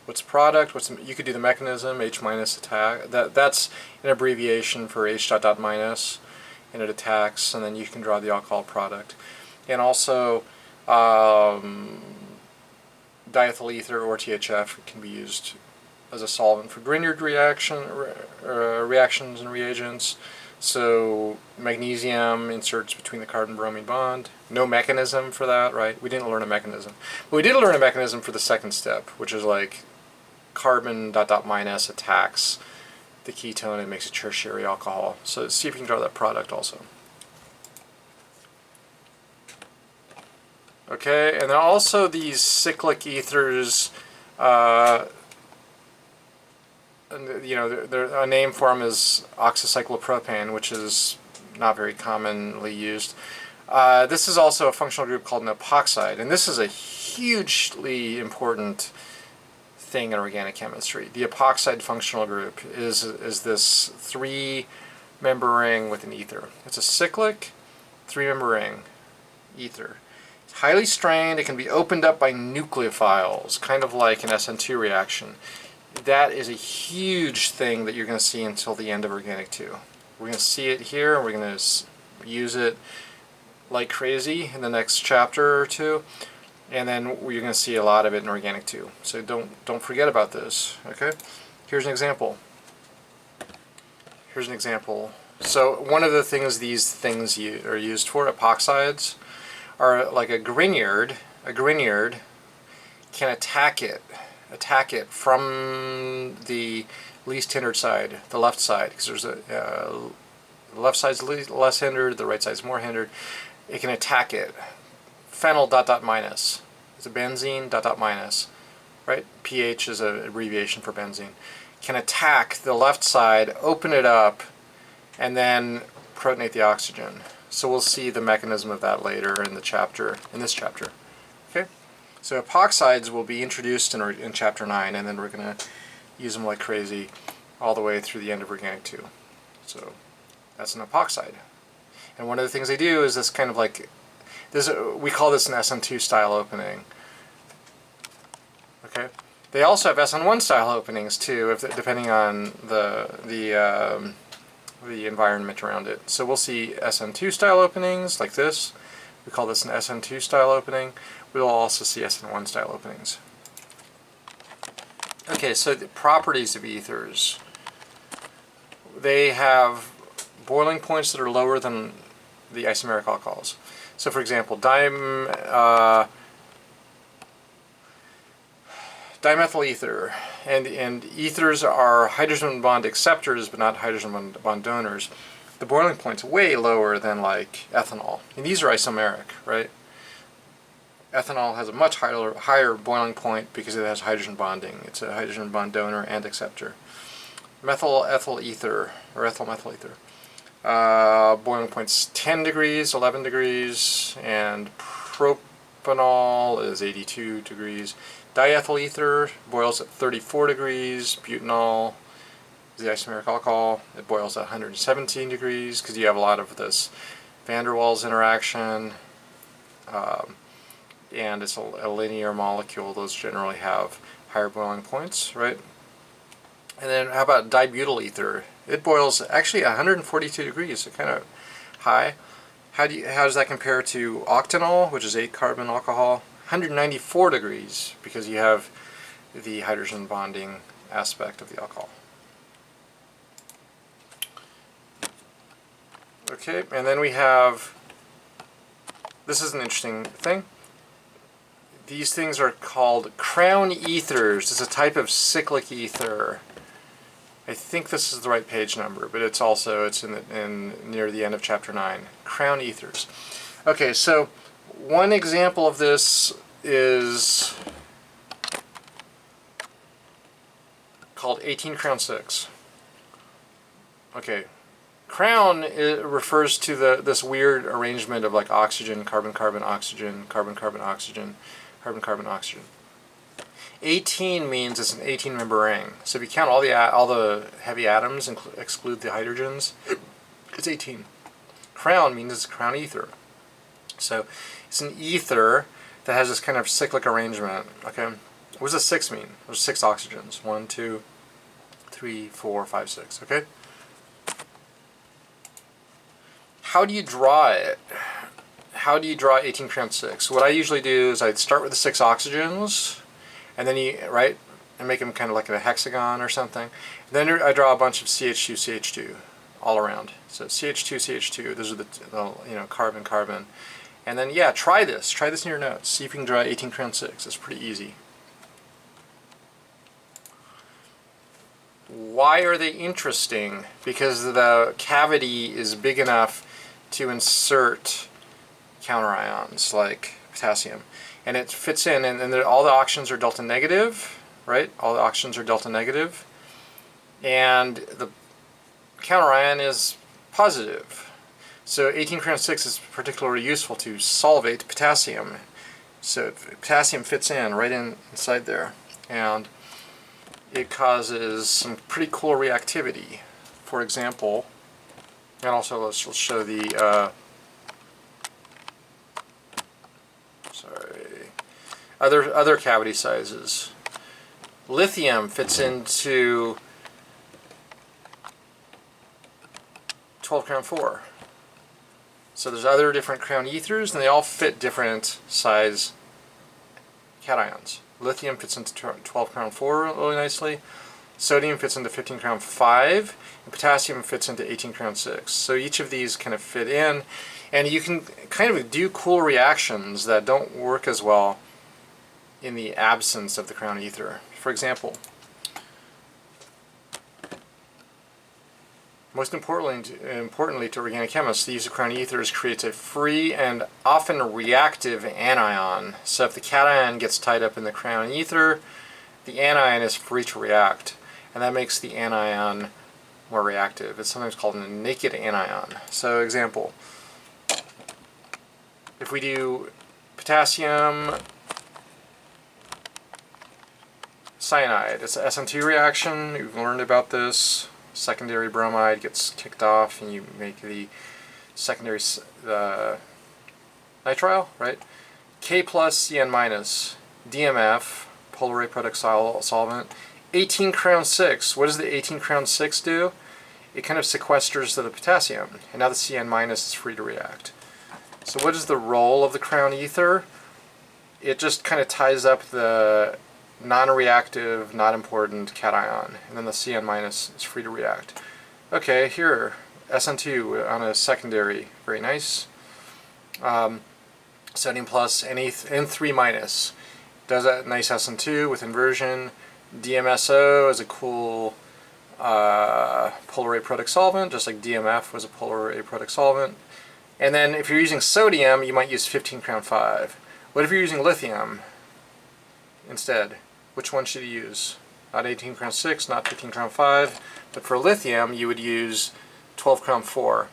Speaker 1: What's the product? You could do the mechanism, H- attack. That's an abbreviation for H dot minus, and it attacks, and then you can draw the alcohol product. And also diethyl ether or THF can be used as a solvent for Grignard reactions and reagents. So magnesium inserts between the carbon-bromine bond. No mechanism for that, right? We didn't learn a mechanism. But we did learn a mechanism for the second step, which is like carbon ... minus attacks the ketone and makes a tertiary alcohol. So see if you can draw that product also. Okay, and then also these cyclic ethers, you know, a name for them is oxycyclopropane, which is not very commonly used. This is also a functional group called an epoxide, and this is a hugely important thing in organic chemistry. The epoxide functional group is this three-member ring with an ether. It's a cyclic three-member ring ether. It's highly strained. It can be opened up by nucleophiles, kind of like an SN2 reaction. That is a huge thing that you're going to see until the end of Organic 2. We're going to see it here, and we're going to use it like crazy in the next chapter or two, and then you're going to see a lot of it in Organic 2. So don't forget about this. Okay, here's an example. Here's an example. So one of the things these things are used for, epoxides, are like a Grignard. A Grignard can attack it from the least hindered side, the left side, because there's the left side's less hindered, the right side's more hindered. It can attack it. Phenyl ... minus. It's a benzene ... minus, right? pH is an abbreviation for benzene. Can attack the left side, open it up, and then protonate the oxygen. So we'll see the mechanism of that later in the chapter, in this chapter. Okay? So epoxides will be introduced in Chapter 9, and then we're going to use them like crazy all the way through the end of Organic 2. So that's an epoxide. And one of the things they do is this kind of like, this, we call this an SN2 style opening. Okay? They also have SN1 style openings too, depending on the environment around it. So we'll see SN2 style openings like this. We call this an SN2 style opening. We'll also see SN1 style openings. Okay, so the properties of ethers. They have boiling points that are lower than the isomeric alcohols. So for example, dimethyl ether, and ethers are hydrogen bond acceptors but not hydrogen bond donors. The boiling point's way lower than like ethanol. And these are isomeric, right? Ethanol has a much higher boiling point because it has hydrogen bonding. It's a hydrogen bond donor and acceptor. Methyl ethyl ether, or ethyl methyl ether. Boiling point's 10 degrees, 11 degrees, and propanol is 82 degrees. Diethyl ether boils at 34 degrees. Butanol is the isomeric alcohol. It boils at 117 degrees because you have a lot of this van der Waals interaction. And it's a linear molecule. Those generally have higher boiling points, right? And then how about dibutyl ether? It boils actually 142 degrees, so kind of high. How does that compare to octanol, which is 8-carbon alcohol? 194 degrees, because you have the hydrogen bonding aspect of the alcohol. Okay, and then we have, this is an interesting thing. These things are called crown ethers. It's a type of cyclic ether. I think this is the right page number, but it's near the end of Chapter 9. Crown ethers. Okay, so one example of this is called 18 crown 6. Okay, crown refers to this weird arrangement of like oxygen, carbon, carbon, oxygen, carbon, carbon, oxygen, carbon, carbon, oxygen. 18 means it's an 18-member ring. So if you count all the heavy atoms and exclude the hydrogens, it's 18. Crown means it's a crown ether. So it's an ether that has this kind of cyclic arrangement. Okay, what does a 6 mean? There's 6 oxygens. 1, 2, 3, 4, 5, 6. Okay. How do you draw it? How do you draw 18 crown 6? What I usually do is I start with the 6 oxygens. And then and make them kind of like a hexagon or something. Then I draw a bunch of CH2, CH2 all around. So CH2, CH2, those are the you know, carbon, carbon. And then, yeah, try this. Try this in your notes. See if you can draw 18 crown 6. It's pretty easy. Why are they interesting? Because the cavity is big enough to insert counterions like potassium. And it fits in, and all the oxygens are delta negative, right? All the oxygens are delta negative. And the counterion is positive. So 18 crown 6 is particularly useful to solvate potassium. So potassium fits in right inside there. And it causes some pretty cool reactivity. For example, and also let's show the other cavity sizes. Lithium fits into 12 crown 4. So there's other different crown ethers, and they all fit different size cations. Lithium fits into 12 crown 4 really nicely. Sodium fits into 15 crown 5, and potassium fits into 18 crown 6. So each of these kind of fit in, and you can kind of do cool reactions that don't work as well in the absence of the crown ether. For example, most importantly to organic chemists, the use of crown ethers creates a free and often reactive anion. So if the cation gets tied up in the crown ether, the anion is free to react, and that makes the anion more reactive. It's sometimes called a naked anion. So example, if we do potassium cyanide, it's an SN2 reaction. You've learned about this. Secondary bromide gets kicked off, and you make the secondary nitrile, right? K plus Cn minus, DMF, polar A product solvent. 18 crown 6. What does the 18 crown 6 do? It kind of sequesters the potassium, and now the Cn minus is free to react. So what is the role of the crown ether? It just kind of ties up the non-reactive, not important cation, and then the Cn minus is free to react. Okay, here, SN2 on a secondary, very nice. Sodium plus N3 minus does a nice SN2 with inversion. DMSO is a cool polar A product solvent, just like DMF was a polar A product solvent. And then if you're using sodium, you might use 15 crown 5. What if you're using lithium instead? Which one should you use? Not 18 crown 6, not 15 crown 5, but for lithium you would use 12 crown 4.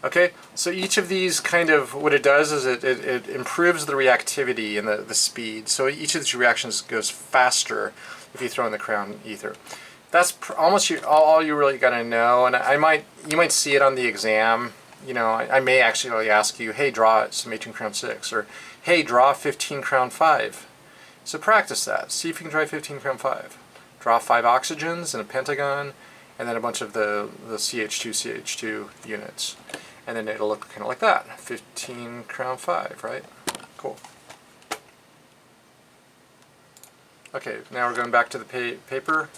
Speaker 1: Okay, so each of these kind of, what it does is it improves the reactivity and the speed. So each of these reactions goes faster if you throw in the crown ether. That's almost all you really got to know, and you might see it on the exam. You know, I may actually ask you, hey, draw some 18 crown 6, or hey, draw 15 crown 5. So practice that. See if you can draw 15 crown 5. Draw 5 oxygens in a pentagon, and then a bunch of the CH2 units. And then it'll look kind of like that. 15 crown 5, right? Cool. Okay, now we're going back to the paper.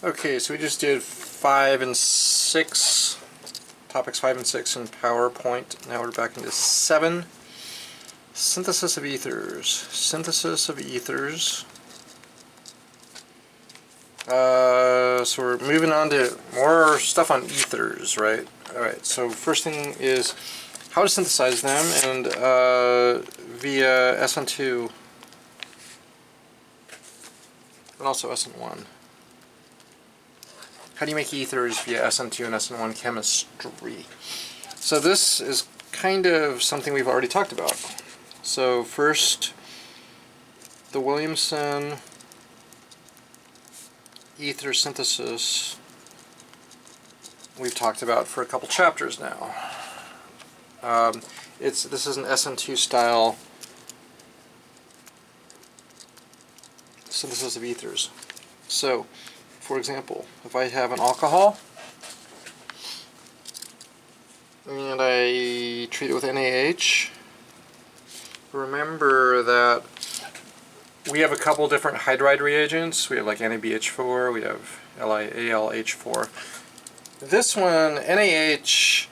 Speaker 1: Okay, so we just did 5 and 6. Topics 5 and 6 in PowerPoint. Now we're back into 7. Synthesis of ethers. Synthesis of ethers. So we're moving on to more stuff on ethers, right? Alright, so first thing is how to synthesize them, and via SN2 and also SN1. How do you make ethers via SN2 and SN1 chemistry? So this is kind of something we've already talked about. So first, the Williamson ether synthesis we've talked about for a couple chapters now. This is an SN2 style synthesis of ethers. So, for example, if I have an alcohol and I treat it with NaH, remember that we have a couple different hydride reagents. We have like NaBH4, we have AlH4. This one, NaH,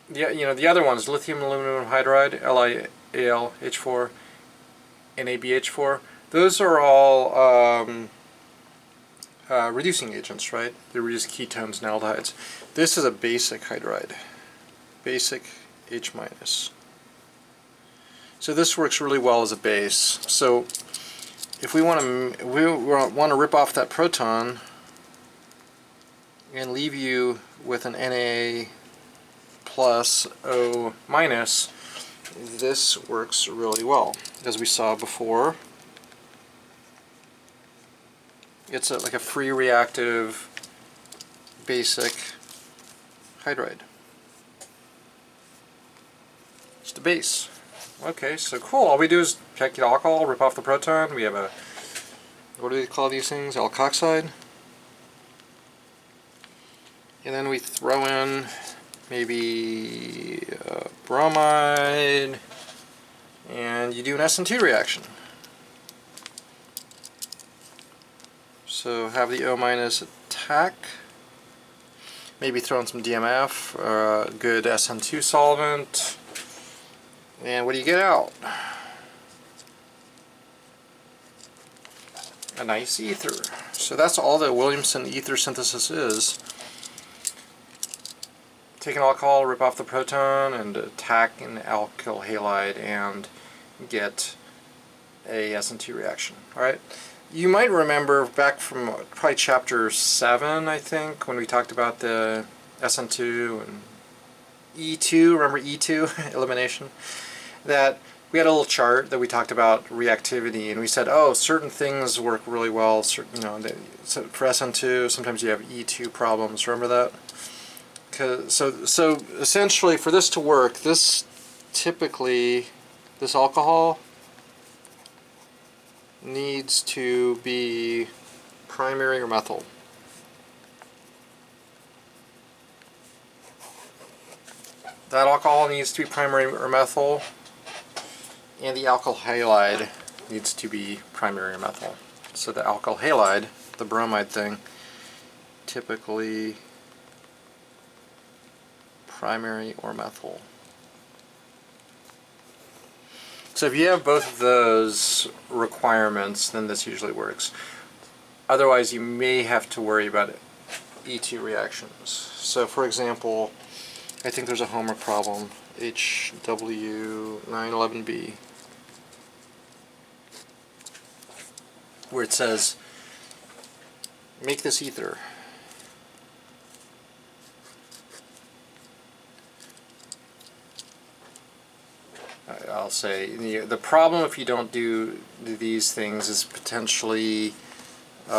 Speaker 1: the other ones, lithium aluminum hydride, LiAlH4, NaBH4, those are all reducing agents, right? They reduce ketones and aldehydes. This is a basic hydride, basic H-. So this works really well as a base. So if we want to rip off that proton and leave you with an Na plus O minus, this works really well. As we saw before, it's like a free reactive basic hydride. Just a base. Okay, so cool. All we do is check the alcohol, rip off the proton. We have a, what do they call these things? Alkoxide. And then we throw in maybe bromide, and you do an SN2 reaction. So have the O minus attack, maybe throw in some DMF, good SN2 solvent, and what do you get out? A nice ether. So that's all the Williamson ether synthesis is. Take an alcohol, rip off the proton, and attack an alkyl halide and get a SN2 reaction. Alright? You might remember back from probably chapter 7, I think, when we talked about the SN2 and E2, remember E2, elimination? That we had a little chart that we talked about reactivity, and we said, oh, certain things work really well, so for SN2, sometimes you have E2 problems, remember that? So essentially, for this to work, this alcohol needs to be primary or methyl. That alcohol needs to be primary or methyl, and the alkyl halide needs to be primary or methyl. So the alkyl halide, the bromide thing, typically primary or methyl. So if you have both of those requirements, then this usually works. Otherwise, you may have to worry about E2 reactions. So for example, I think there's a homework problem, HW911B, where it says, make this ether. I'll say the problem if you don't do these things is potentially you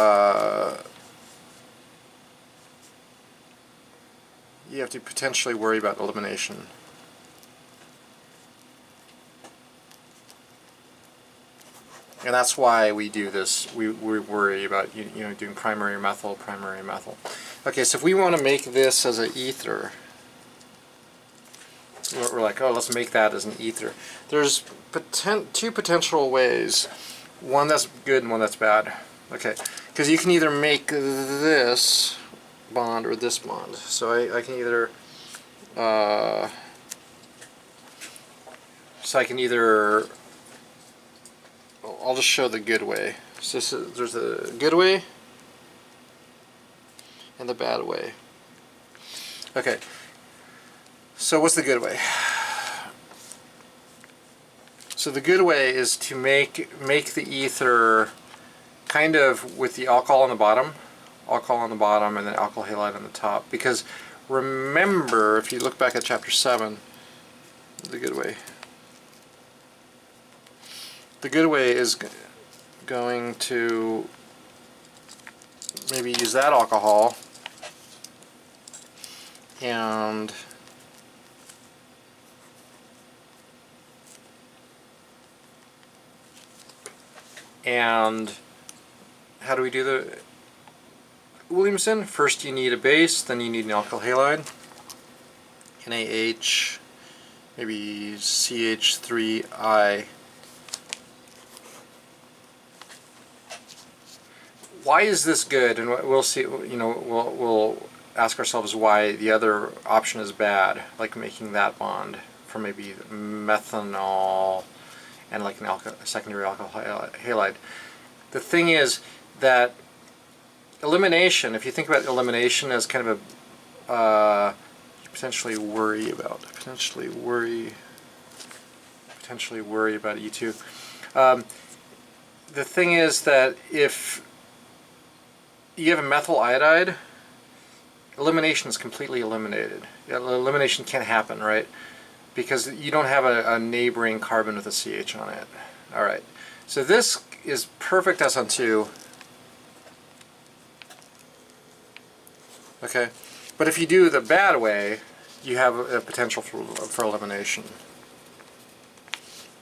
Speaker 1: have to potentially worry about elimination. And that's why we do this. We worry about doing primary methyl, primary methyl. Okay, so if we want to make this as an ether, we're like, oh, let's make that as an ether. There's two potential ways. One that's good and one that's bad. Okay, because you can either make this bond or this bond. So I can either I'll just show the good way. So there's a good way and the bad way. Okay. So what's the good way? So the good way is to make the ether kind of with the alcohol on the bottom, and then alkyl halide on the top. Because remember, if you look back at chapter 7, the good way is going to maybe use that alcohol and how do we do the Williamson? First you need a base, then you need an alkyl halide, NaH, maybe CH3I. Why is this good? And we'll see. You know, we'll ask ourselves why the other option is bad, like making that bond for maybe methanol and like an secondary alkyl halide. The thing is that elimination, if you think about elimination as kind of a you potentially worry about E2. The thing is that if you have a methyl iodide, elimination is completely eliminated. Elimination can't happen, right? Because you don't have a neighboring carbon with a CH on it. All right. So this is perfect SN2. Okay. But if you do the bad way, you have a potential for elimination.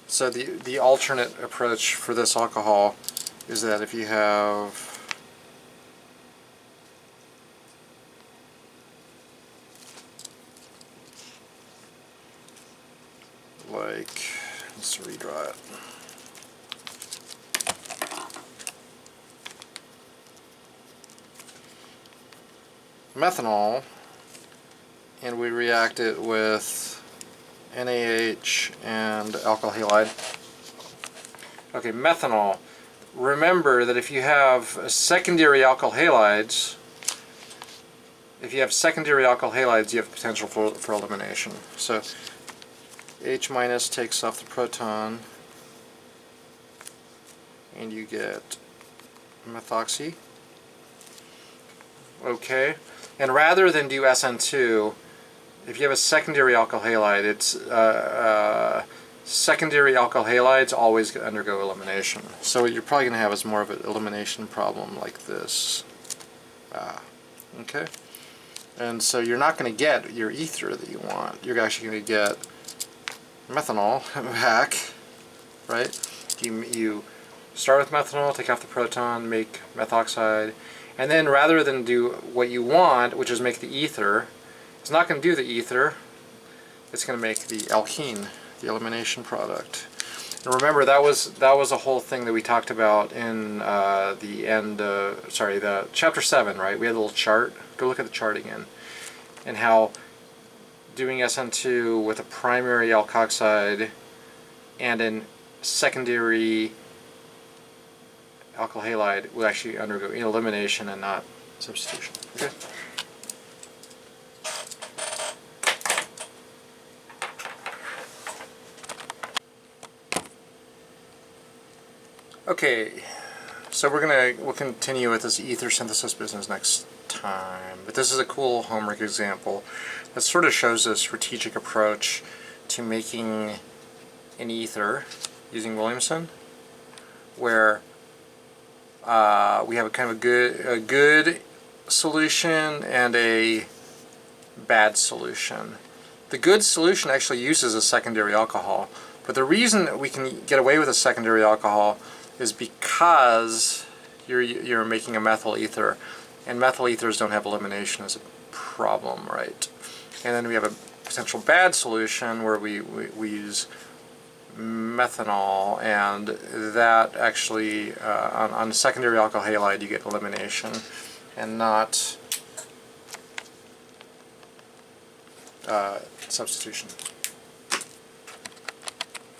Speaker 1: So the alternate approach for this alcohol is that if you have like, let's redraw it. Methanol, and we react it with NaH and alkyl halide. Okay, methanol. Remember that if you have secondary alkyl halides, you have potential for elimination. So H minus takes off the proton, and you get methoxy. Okay, and rather than do SN2, if you have a secondary alkyl halide, it's secondary alkyl halides always undergo elimination. So what you're probably going to have is more of an elimination problem like this. Okay, and so you're not going to get your ether that you want. You're actually going to get methanol back, right? You start with methanol, take off the proton, make methoxide, and then rather than do what you want, which is make the ether, it's not going to do the ether, it's going to make the alkene, the elimination product. And remember, that was a whole thing that we talked about in the chapter 7, right? We had a little chart. Go look at the chart again, and how doing SN2 with a primary alkoxide and a secondary alkyl halide will actually undergo elimination and not substitution. Okay. Okay, so we'll continue with this ether synthesis business next time. But this is a cool homework example that sort of shows a strategic approach to making an ether using Williamson, where we have a kind of a good solution and a bad solution. The good solution actually uses a secondary alcohol, but the reason that we can get away with a secondary alcohol is because you're making a methyl ether, and methyl ethers don't have elimination as a problem, right? And then we have a potential bad solution where we use methanol, and that actually on a secondary alkyl halide you get elimination and not substitution.